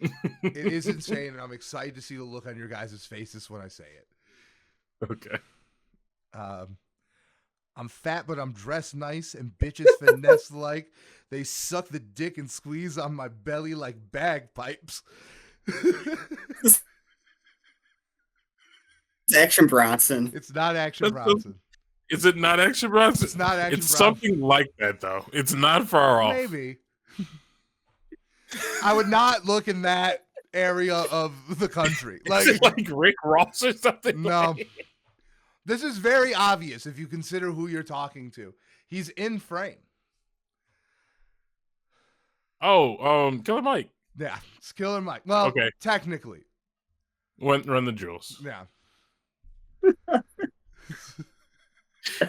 It is insane, and I'm excited to see the look on your guys' faces when I say it. Okay. I'm fat, but I'm dressed nice, and bitches finesse like. They suck the dick and squeeze on my belly like bagpipes. It's Action Bronson. It's not Action Bronson. Is it not Action Bronson? It's not Action Bronson. It's something like that, though. It's not far off. Maybe. I would not look in that area of the country. Is it like Rick Ross or something? No. This is very obvious if you consider who you're talking to. He's in frame. Oh, Killer Mike. Yeah, it's Killer Mike. Well, okay. Technically. Run the Jewels. Yeah.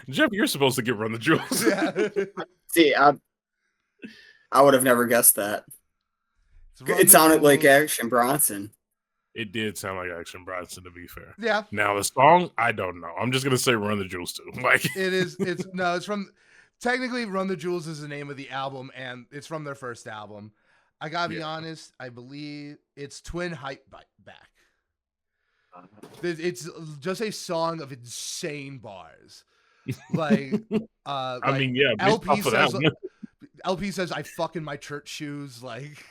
Jeff, you're supposed to get Run the Jewels. Yeah. See, I would have never guessed that. It sounded like Action Bronson. It did sound like Action Bronson, to be fair. Yeah. Now the song, I don't know. I'm just gonna say Run the Jewels too. Like it's from technically Run the Jewels is the name of the album, and it's from their first album. I gotta be honest, I believe it's Twin Hype Back. It's just a song of insane bars. Like I mean, yeah, LP says I fuck in my church shoes, like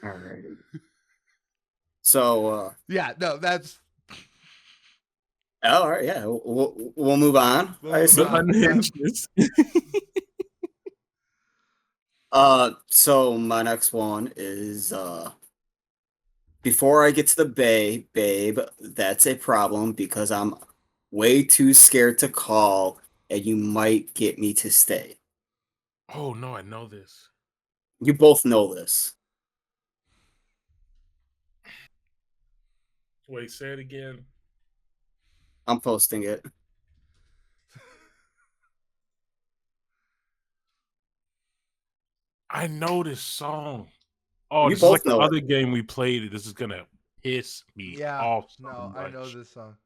all right. So yeah, no, that's all right. Yeah, we'll move on. So my next one is before I get to the babe, that's a problem because I'm way too scared to call, and you might get me to stay. Oh no, I know this. You both know this. Wait, say it again. I'm posting it. I know this song. Oh, you this is like the know other game we played. This is gonna piss me off. No, I know this song.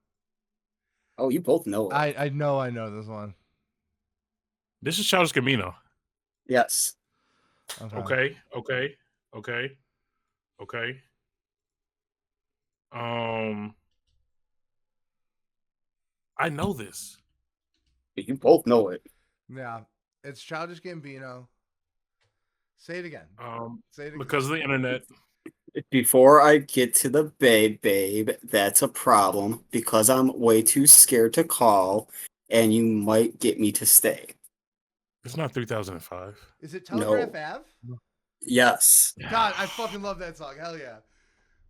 Oh, you both know it. I know this one. This is Childish Gambino. Yes. Okay. I know this. You both know it. Yeah, it's Childish Gambino. Say it again. Say it again. Because of the internet. Before I get to the babe, that's a problem because I'm way too scared to call, and you might get me to stay. It's not 3005. Is it Telegraph Ave? Yes. God, I fucking love that song. Hell yeah.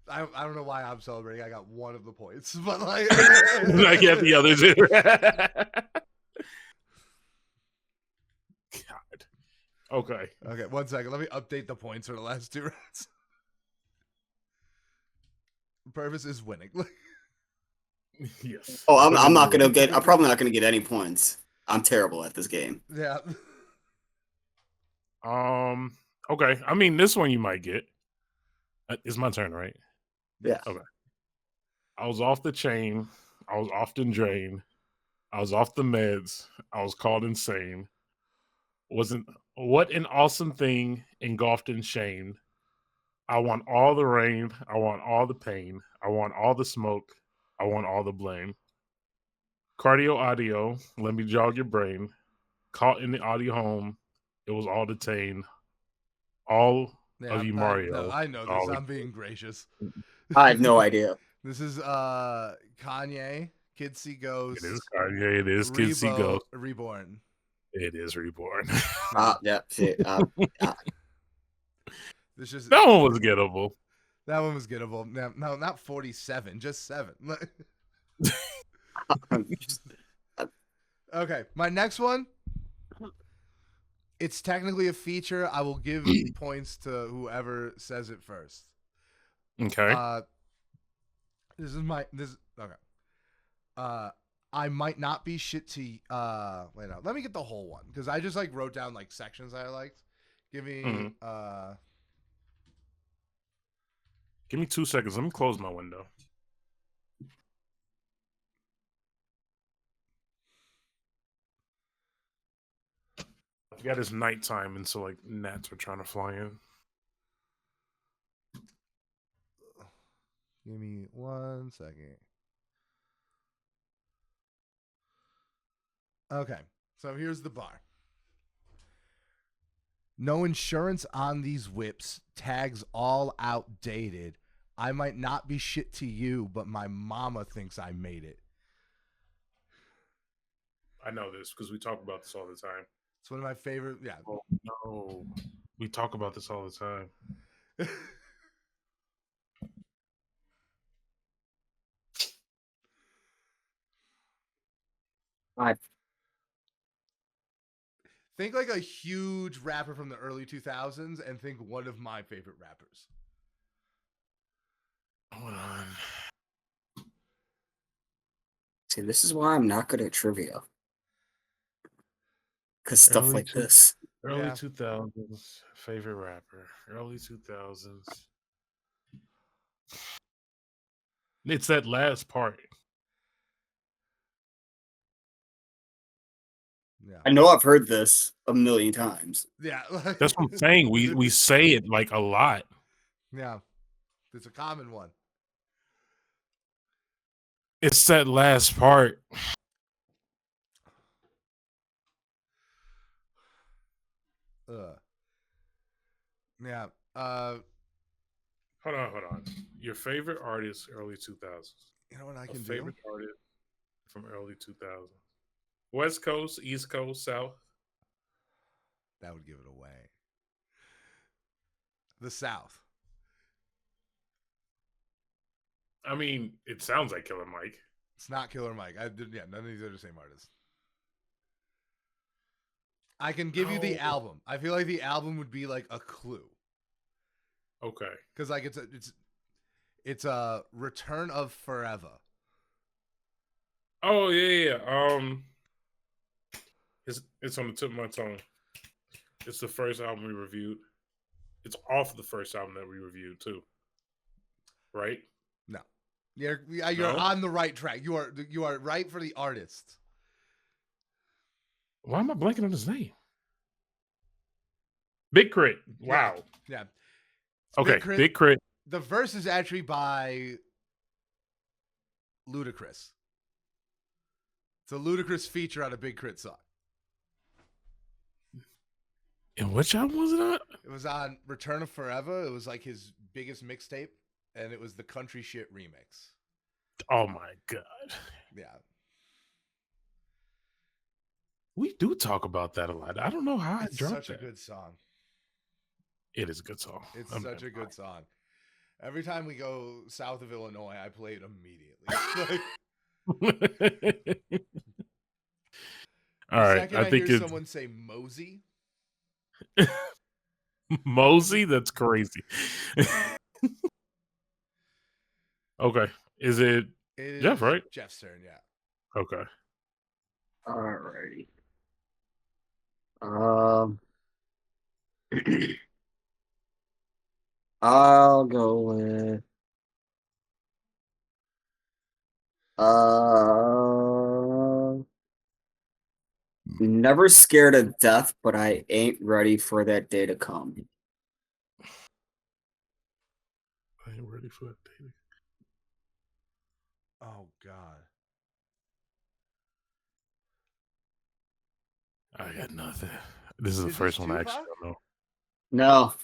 I don't know why I'm celebrating. I got one of the points, but like I get the other two. God. Okay. Okay, 1 second. Let me update the points for the last two rounds. Purvis is winning. Yes. Oh, I'm not gonna get. I'm probably not gonna get any points. I'm terrible at this game. Yeah. Okay. I mean, this one you might get. It's my turn, right? Yeah. Okay. I was off the chain. I was often drained. I was off the meds. I was called insane. Wasn't what an awesome thing engulfed in shame. I want all the rain. I want all the pain. I want all the smoke. I want all the blame. Cardio audio, let me jog your brain. Caught in the audio home. It was all detained. All of you, Mario. I know this. I'm being gracious. I have no idea. This is Kanye, Kids See Ghosts. It is Kanye. It is Kids See Ghosts. Reborn. It is Reborn. Yeah. Shit. This just that one was gettable. That one was gettable. No, not 47, just 7. Okay, my next one. It's technically a feature. I will give points to whoever says it first. Okay. Okay. I might not be shit to wait no. Let me get the whole one because I just wrote down sections I liked. Give me Give me 2 seconds. Let me close my window. I forgot it's nighttime, and so gnats are trying to fly in. Give me 1 second. Okay, so here's the bar. No insurance on these whips. Tags all outdated. I might not be shit to you, but my mama thinks I made it. I know this because we talk about this all the time. It's one of my favorite. Yeah. Oh, no. We talk about this all the time. Think a huge rapper from the early 2000s and think one of my favorite rappers. Hold on. See, this is why I'm not good at trivia. Because stuff like this. Early 2000s, favorite rapper. Early 2000s. It's that last part. Yeah. I know I've heard this a million times. Yeah. That's what I'm saying. We say it a lot. Yeah. It's a common one. It's that last part. Yeah. Hold on. Your favorite artist, early 2000s. You know what I can do? Favorite artist from early 2000s. West Coast, East Coast, South. That would give it away. The South. I mean, it sounds like Killer Mike. It's not Killer Mike. None of these are the same artist. I can give you the album. I feel like the album would be a clue. Okay. Because it's a Return of Forever. Oh yeah. It's on the tip of my tongue. It's the first album we reviewed. It's off the first album that we reviewed too. Right? No. You're No? on the right track. You are right for the artist. Why am I blanking on his name? Big Crit. Wow. Yeah. Okay, Big Crit. The verse is actually by Ludacris. It's a Ludacris feature on a Big Crit song. And which album was it on? It was on Return of Forever. It was his biggest mixtape, and it was the Country Shit remix. Oh my God. Yeah. We do talk about that a lot. I don't know how I dropped It's such a good song. It is a good song. It's such a good song. Every time we go south of Illinois, I play it immediately. All right. I think hear someone say Mosey. Mosey? That's crazy. Okay. Is it Jeff, right? Jeff's turn, yeah. Okay. Alrighty. I'll go with Never scared of death, but I ain't ready for that day to come. I ain't ready for that day. Oh God. I got nothing. This is the first one I actually don't know. No.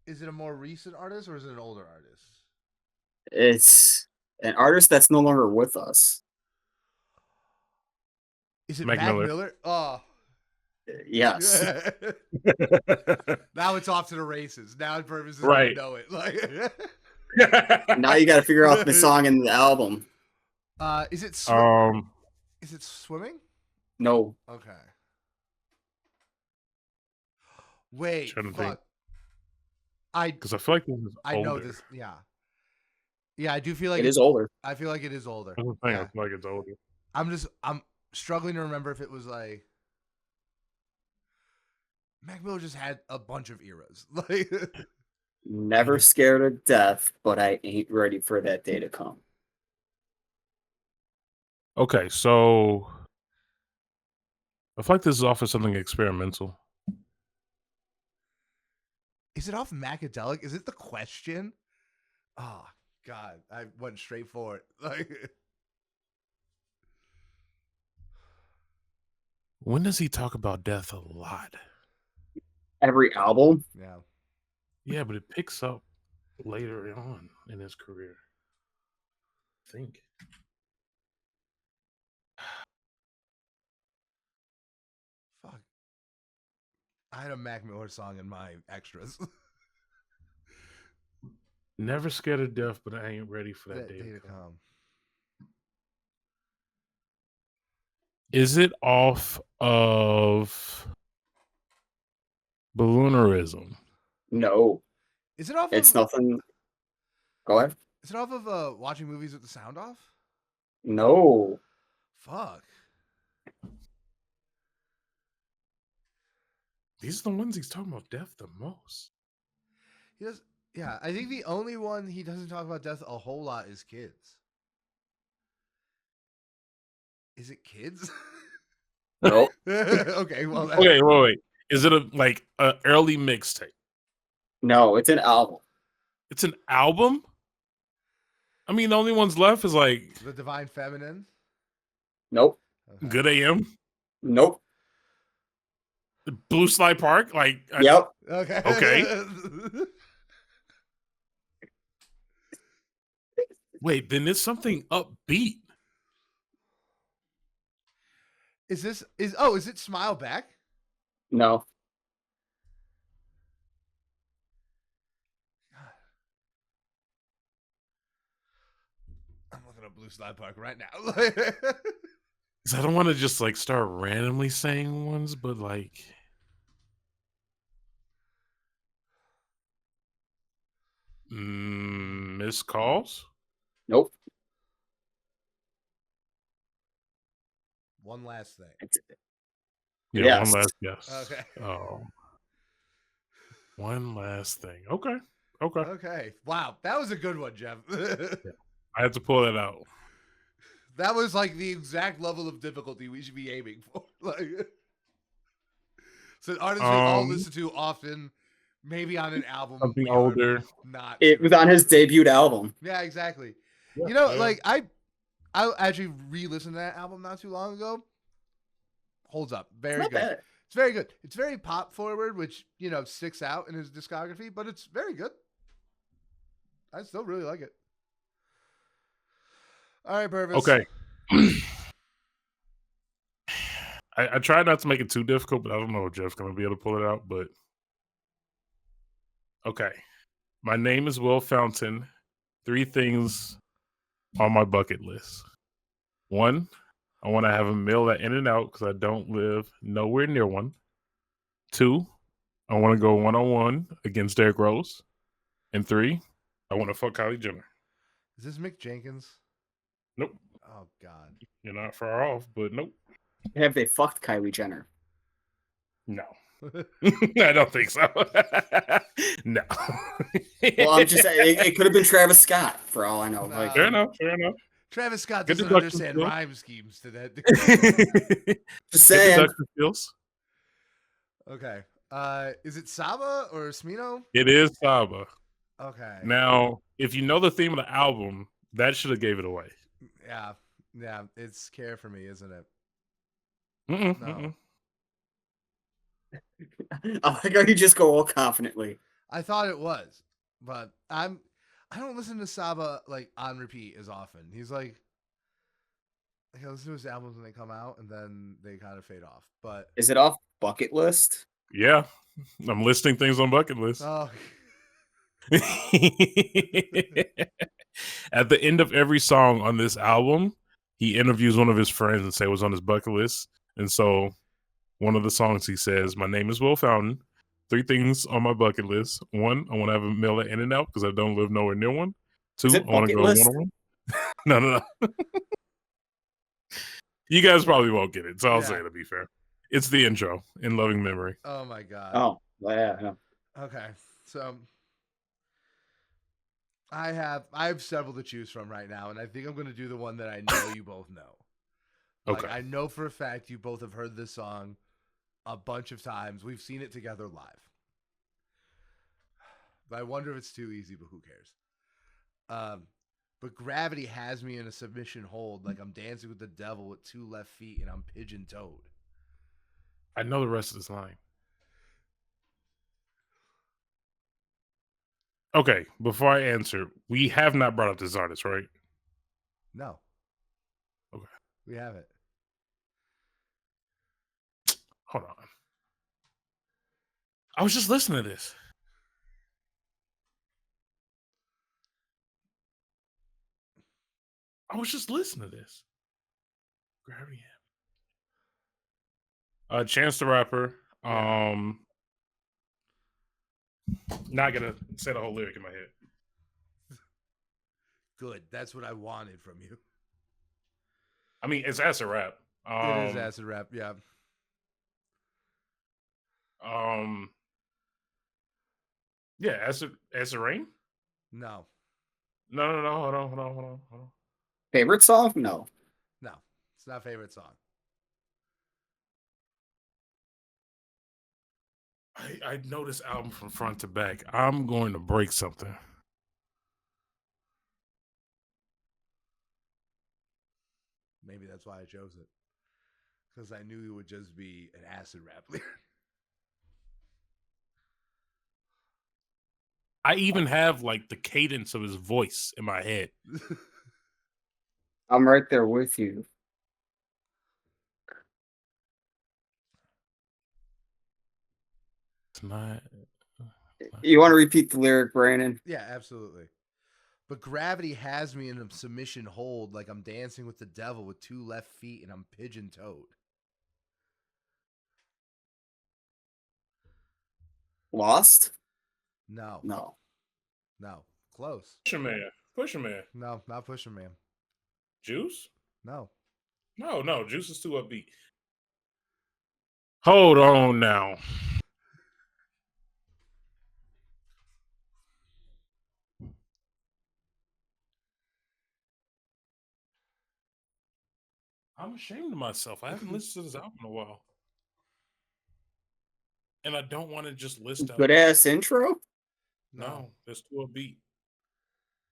Is it a more recent artist or is it an older artist? It's an artist that's no longer with us. Is it Mac Mac Miller? Miller? Oh. Yes. Now it's off to the races. Now Purvis is right. gonna know it. Like now you got to figure out the song in the album. Is it is it Swimming? No. Okay. Wait, fuck. Because I feel like this is older. I know this. Yeah. Yeah, I do feel like it is older. I feel like it is older. I feel like it's older. I'm struggling to remember if it was like Mac Miller just had a bunch of eras. Like Never scared of death, but I ain't ready for that day to come. Okay, so I feel like this is off of something experimental. Is it off Macadelic? Is it The Question? Oh God, I went straight for it. Like when does he talk about death a lot? Every album? Yeah. Yeah, but it picks up later on in his career. I think. Fuck. I had a Mac Miller song in my extras. Never scared of death, but I ain't ready for that day to come. Is it off of Balloonerism? No. Is it off It's nothing. Go ahead. Is it off of watching movies with the sound off? No. Fuck. These are the ones he's talking about death the most. He does. Yeah, I think the only one he doesn't talk about death a whole lot is Kids. Is it Kids? Nope. Okay, well. Okay, wait. Is it like an early mixtape? No, it's an album. It's an album? I mean, the only ones left is like The Divine Feminine. Nope. Okay. Good AM. Nope. Blue Slide Park. Like. Yep. Okay. Okay. Wait, then it's something upbeat. Is it Smile Back? No. I'm looking up Blue Slide Park right now. Because I don't want to just like start randomly saying ones, but like. Missed calls? Nope. One last thing. Yeah, yes. one last guess. Okay. Oh. One last thing. Okay. Okay. Wow. That was a good one, Jeff. Yeah. I had to pull that out. That was like the exact level of difficulty we should be aiming for. Like, so artists we all listen to often, maybe on an album. Something older. Not. It was on his debut album. Yeah, exactly. Yeah, you know, like I actually re-listened to that album not too long ago. Holds up. Very good. Bad. It's very good. It's very pop forward, which, sticks out in his discography, but it's very good. I still really like it. All right, Purvis. Okay. I tried not to make it too difficult, but I don't know if Jeff's going to be able to pull it out. But okay. My name is Will Fountain. 3 things on my bucket list. 1, I want to have a meal at In-N-Out because I don't live nowhere near one. 2, I want to go 1-on-1 against Derrick Rose. And 3, I want to fuck Kylie Jenner. Is this Mick Jenkins? Nope. Oh, God. You're not far off, but nope. Have they fucked Kylie Jenner? No. I don't think so. No. Well, I'm just saying it could have been Travis Scott for all I know. No. Like, Fair enough. Travis Scott doesn't understand rhyme schemes to that degree. Just saying. Okay. Is it Saba or Smino? It is Saba. Okay. Now, if you know the theme of the album, that should have gave it away. Yeah. Yeah. It's Care for Me, isn't it? No. I like how you just go all confidently. I thought it was, but I don't listen to Saba like on repeat as often. He's like I listen to his albums when they come out and then they kind of fade off. But is it off Bucket List? Yeah, I'm listing things on Bucket List. Oh. At the end of every song on this album, he interviews one of his friends and say it was on his bucket list. And so one of the songs he says, "My name is Will Fountain. 3 things on my bucket list. 1, I want to have a meal at In-N-Out because I don't live nowhere near one. 2, I want to go one-on-one." No. You guys probably won't get it, so I'll say it to be fair. It's the intro, In Loving Memory. Oh my God. Oh, yeah. Okay. So I have several to choose from right now, and I think I'm going to do the one that I know you both know. Like, Okay. I know for a fact you both have heard this song a bunch of times. We've seen it together live. But I wonder if it's too easy, but who cares? But Gravity has me in a submission hold like I'm dancing with the devil with 2 left feet and I'm pigeon-toed. I know the rest of this line. Okay, before I answer, we have not brought up this artist, right? No. Okay. We haven't. Hold on. I was just listening to this. Gravity. Chance the Rapper. Not gonna say the whole lyric in my head. Good. That's what I wanted from you. I mean, it's acid rap. It is acid rap, yeah. Yeah, acid rain? No. No. Hold on. Favorite song? No. No. It's not favorite song. I know this album from front to back. I'm going to break something. Maybe that's why I chose it. Because I knew it would just be an acid rap lyric. I even have like the cadence of his voice in my head. I'm right there with you. It's not. You want to repeat the lyric, Brandon? Yeah, absolutely. But Gravity has me in a submission hold like I'm dancing with the devil with 2 left feet and I'm pigeon-toed. Lost? No. Close. Pusher Man. No, not Pusher Man. Juice? No. No. Juice is too upbeat. Hold on now. I'm ashamed of myself. I haven't listened to this album in a while. And I don't want to just list out. Good ass intro? No, that's too upbeat.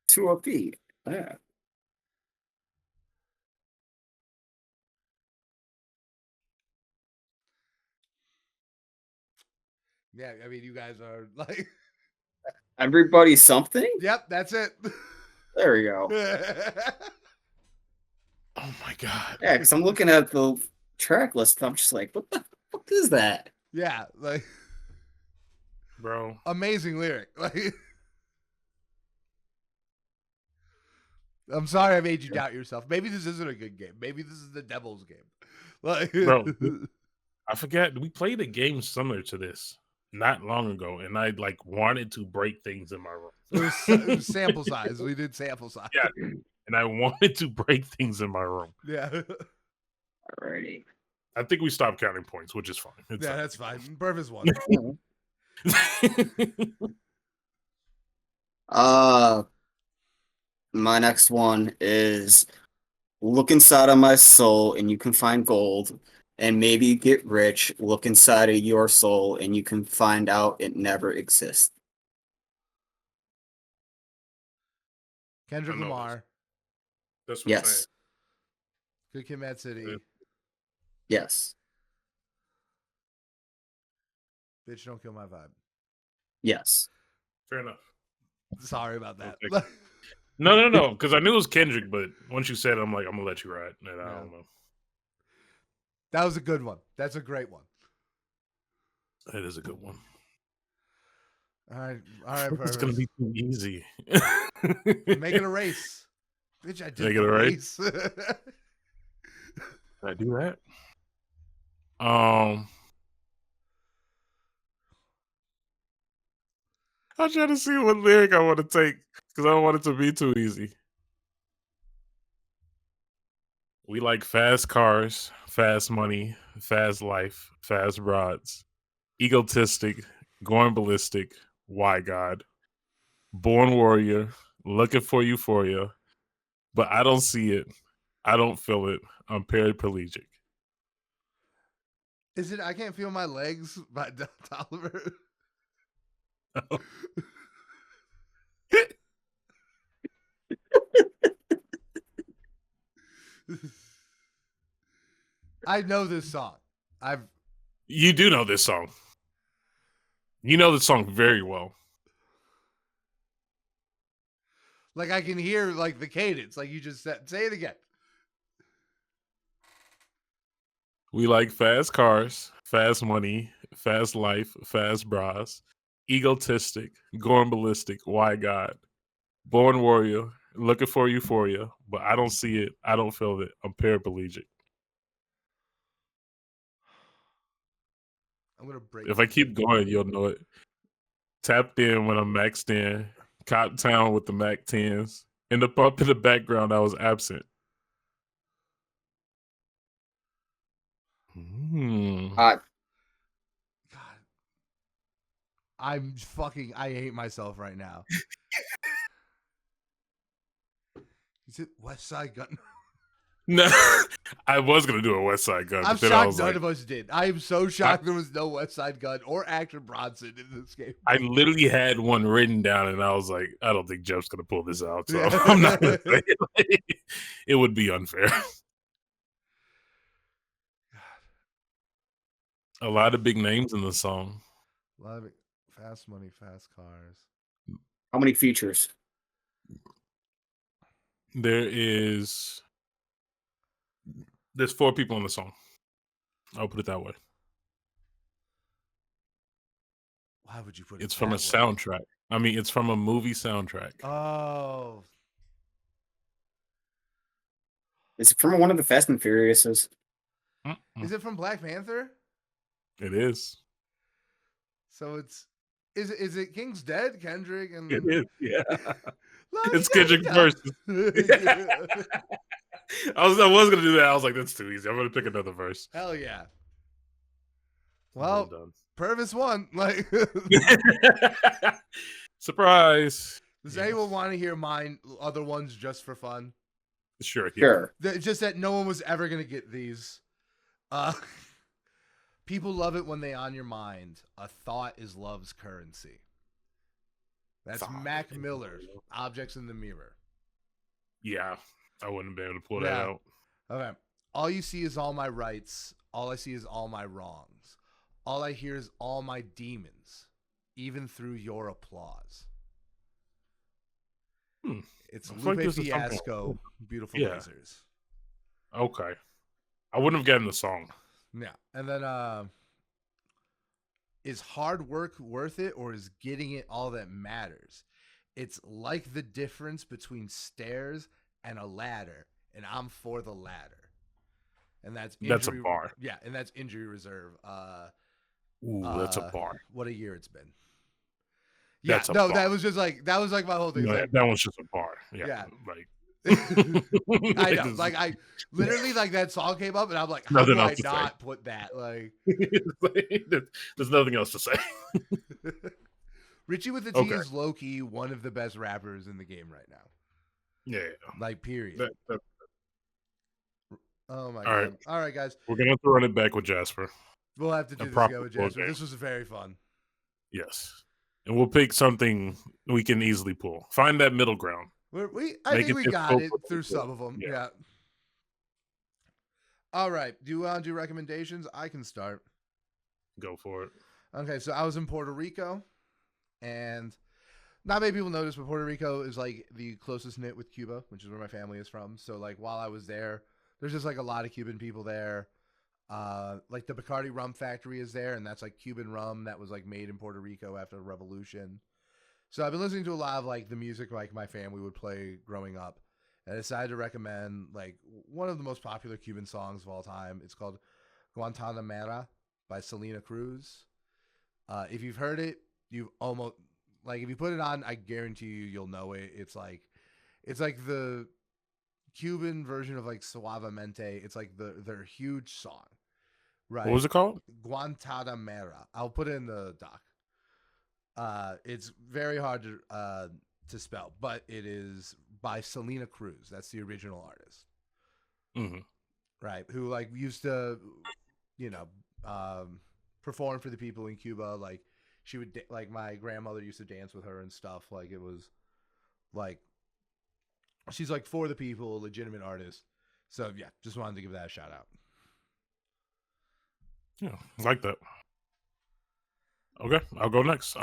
Too upbeat. Yeah. Yeah, I mean, you guys are like... Everybody Something? Yep, that's it. There we go. Oh my God. Yeah, because I'm looking at the track list and I'm just like, what the fuck is that? Yeah, like... Bro. Amazing lyric. Like... I'm sorry I made you doubt yourself. Maybe this isn't a good game. Maybe this is the devil's game. Like... Bro, I forgot. We played a game similar to this not long ago, and I like wanted to break things in my room. It was sample size. We did sample size. Yeah, and I wanted to break things in my room. Yeah. Alrighty. I think we stopped counting points, which is fine. That's fine. Purvis won. My next one is look inside of my soul and you can find gold, and maybe get rich. Look inside of your soul and you can find out it never exists. Kendrick Lamar. That's what I'm saying. Good Kid, Mad City. Yeah. Yes. Bitch, don't kill my vibe. Yes. Fair enough. Sorry about that. No. Because I knew it was Kendrick, but once you said it, I'm like, I'm gonna let you ride. And I don't know. That was a good one. That's a great one. That is a good one. All right, Purvis. It's gonna be too easy. Make it a race, bitch. I did Make it a race. Did I do that? I'm trying to see what lyric I want to take because I don't want it to be too easy. We like fast cars, fast money, fast life, fast broads, egotistic, going ballistic, why God, born warrior, looking for euphoria, but I don't see it. I don't feel it. I'm paraplegic. Is it I Can't Feel My Legs by Tolliver? No. I know this song. You do know this song. You know this song very well. Like I can hear like the cadence, like you just said. Say it again. We like fast cars, fast money, fast life, fast bras, egotistic, going ballistic, why God, born warrior, looking for euphoria, but I don't see it. I don't feel it. I'm paraplegic. I'm gonna break. If I keep going, you'll know it. Tapped in when I'm maxed in. Cop Town with the Mac 10s. In the pump in the background, I was absent. God. I hate myself right now. Is it West Side Gun? No, I was going to do a West Side Gun. I'm shocked none of us did. I am so shocked there was no West Side Gun or Action Bronson in this game. I literally had one written down, and I was like, I don't think Jeff's going to pull this out, so I'm not going to say it. It would be unfair. A lot of big names in the song. A lot of fast money, fast cars. How many features? There's 4 people in the song. I'll put it that way. Why would you put it? It's from a soundtrack. I mean, it's from a movie soundtrack. Oh. Is it from one of the Fast and Furiouses? Is it from Black Panther? It is. So is it King's Dead, Kendrick? And it is, yeah. It's Kendrick's verse. I was gonna do that. I was like, that's too easy. I'm gonna pick another verse. Hell yeah. Well Purvis won. Like surprise. Does anyone want to hear mine other ones just for fun? Sure. Just that no one was ever gonna get these. People love it when they on your mind. A thought is love's currency. That's Mac Miller, Objects in the Mirror. Yeah, I wouldn't be able to pull that out. Okay. All you see is all my rights. All I see is all my wrongs. All I hear is all my demons, even through your applause. It's Lupe Fiasco, Beautiful Lasers. Okay. I wouldn't have gotten the song. Yeah. And then is hard work worth it, or is getting it all that matters? It's like the difference between stairs and a ladder, and I'm for the ladder. And that's a bar. Yeah, and that's Injury Reserve. That's a bar. What a year it's been. Yeah, bar. That was like my whole thing. No, like, that one's just a bar. Yeah. Yeah. Like I know. Like I literally like that song came up and I'm like, how do I not put that? Like there's nothing else to say. Richie with the T is low key one of the best rappers in the game right now. Yeah. Like period. Oh my god. All right, guys. We're gonna have to run it back with Jasper. We'll have to do this again with Jasper. This was very fun. Yes. And we'll pick something we can easily pull. Find that middle ground. I think we got it through some of them. Yeah. All right. Do you want to do recommendations? I can start. Go for it. Okay, so I was in Puerto Rico, and not many people notice, but Puerto Rico is like the closest knit with Cuba, which is where my family is from. So like while I was there, there's just like a lot of Cuban people there. Like the Bacardi rum factory is there, and that's like Cuban rum that was like made in Puerto Rico after the revolution. So I've been listening to a lot of like the music like my family would play growing up. And I decided to recommend like one of the most popular Cuban songs of all time. It's called Guantanamera by Selena Cruz. If you've heard it, you almost like if you put it on, I guarantee you'll know it. It's like the Cuban version of like Suavemente. It's like their huge song. Right. What was it called? Guantanamera. I'll put it in the doc. It's very hard to spell, but it is by Selena Cruz. That's the original artist. Mm-hmm. Right. Who like used to, perform for the people in Cuba. Like she would, like my grandmother used to dance with her and stuff. Like it was like, she's like for the people, legitimate artist. So yeah, just wanted to give that a shout out. Yeah, I like that. Okay, I'll go next.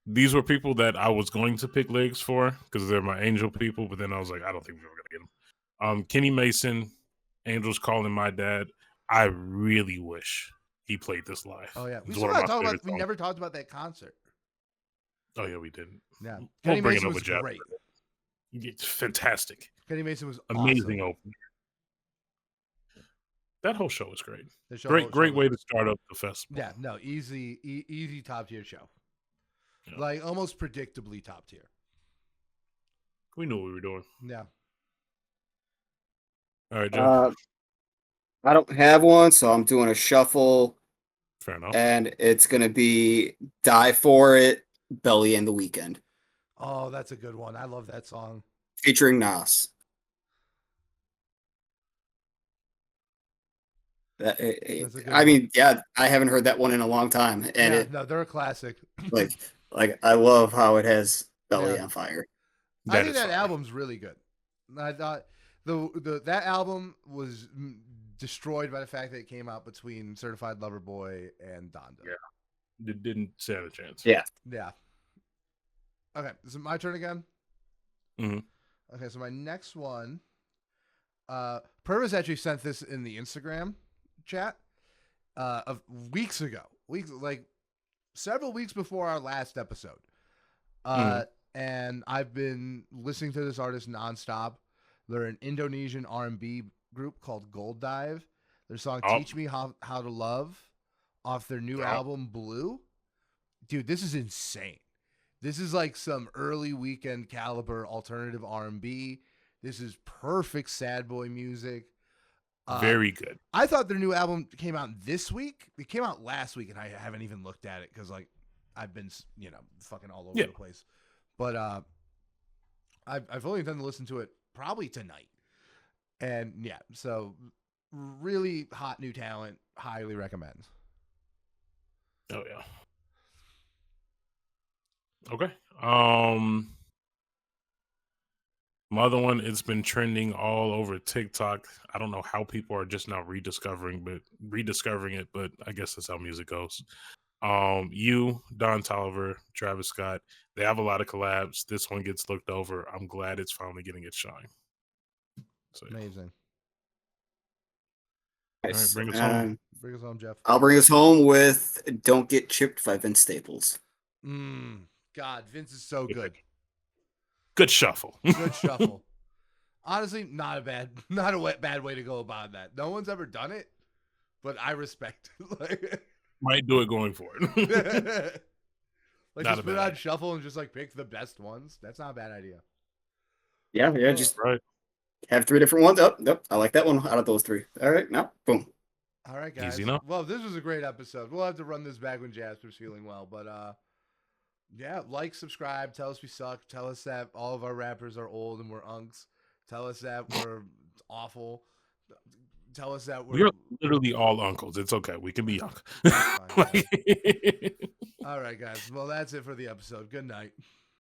These were people that I was going to pick legs for because they're my angel people, but then I was like, I don't think we're gonna get them. Kenny Mason, Angels Calling My Dad. I really wish he played this live. Oh yeah, we never talked about that concert. Oh yeah, we didn't. Yeah, Kenny Mason was great. It's fantastic. Kenny Mason was amazing awesome. opener. That whole show was great. Great way to start up the festival. Yeah, no, easy top tier show. Yeah. Like almost predictably top tier. We knew what we were doing. Yeah. All right, Jeff. I don't have one, so I'm doing a shuffle. Fair enough. And it's gonna be "Die for It," Belly and the Weeknd. Oh, that's a good one. I love that song. Featuring Nas. I mean, yeah, I haven't heard that one in a long time, and no, they're a classic. like I love how it has Belly on fire. I think that album's really good. I thought that album was destroyed by the fact that it came out between Certified Lover Boy and Donda. Yeah, it didn't stand a chance. Yeah. Okay, is it my turn again? Mm-hmm. Okay, so my next one, Purvis actually sent this in the Instagram chat of weeks ago, like several weeks before our last episode. And I've been listening to this artist nonstop. They're an Indonesian R&B group called Gold Dive. Their song Teach Me How to Love off their new album Blue. Dude, this is insane. This is like some early Weekend caliber alternative R&B. This is perfect sad boy music. Very good. I thought their new album came out this week. It came out last week, and I haven't even looked at it because, like, I've been, fucking all over the place. But I've only intend to listen to it probably tonight. And yeah, so really hot new talent. Highly recommend. Oh yeah. Okay. My other one, it's been trending all over TikTok. I don't know how people are just now rediscovering it, but I guess that's how music goes. Don Toliver, Travis Scott, they have a lot of collabs. This one gets looked over. I'm glad it's finally getting its shine. So, amazing. Nice. All right, bring us home. Bring us home, Jeff. I'll bring us home with "Don't Get Chipped" by Vince Staples. God, Vince is so good. Good shuffle. Good shuffle. Honestly, not a bad way to go about that. No one's ever done it, but I respect it. Might do it going forward. Like just put it on shuffle and just like pick the best ones. That's not a bad idea. Yeah, just have 3 different ones. Oh, nope, I like that one out of those 3. All right, now, boom. All right, guys. Easy enough. Well, this was a great episode. We'll have to run this back when Jasper's feeling well. But yeah, like, subscribe, tell us we suck, tell us that all of our rappers are old and we're unks, tell us that we're awful, tell us that we're literally all uncles. It's okay. We can be young. Fine, all right, guys. Well, that's it for the episode. Good night.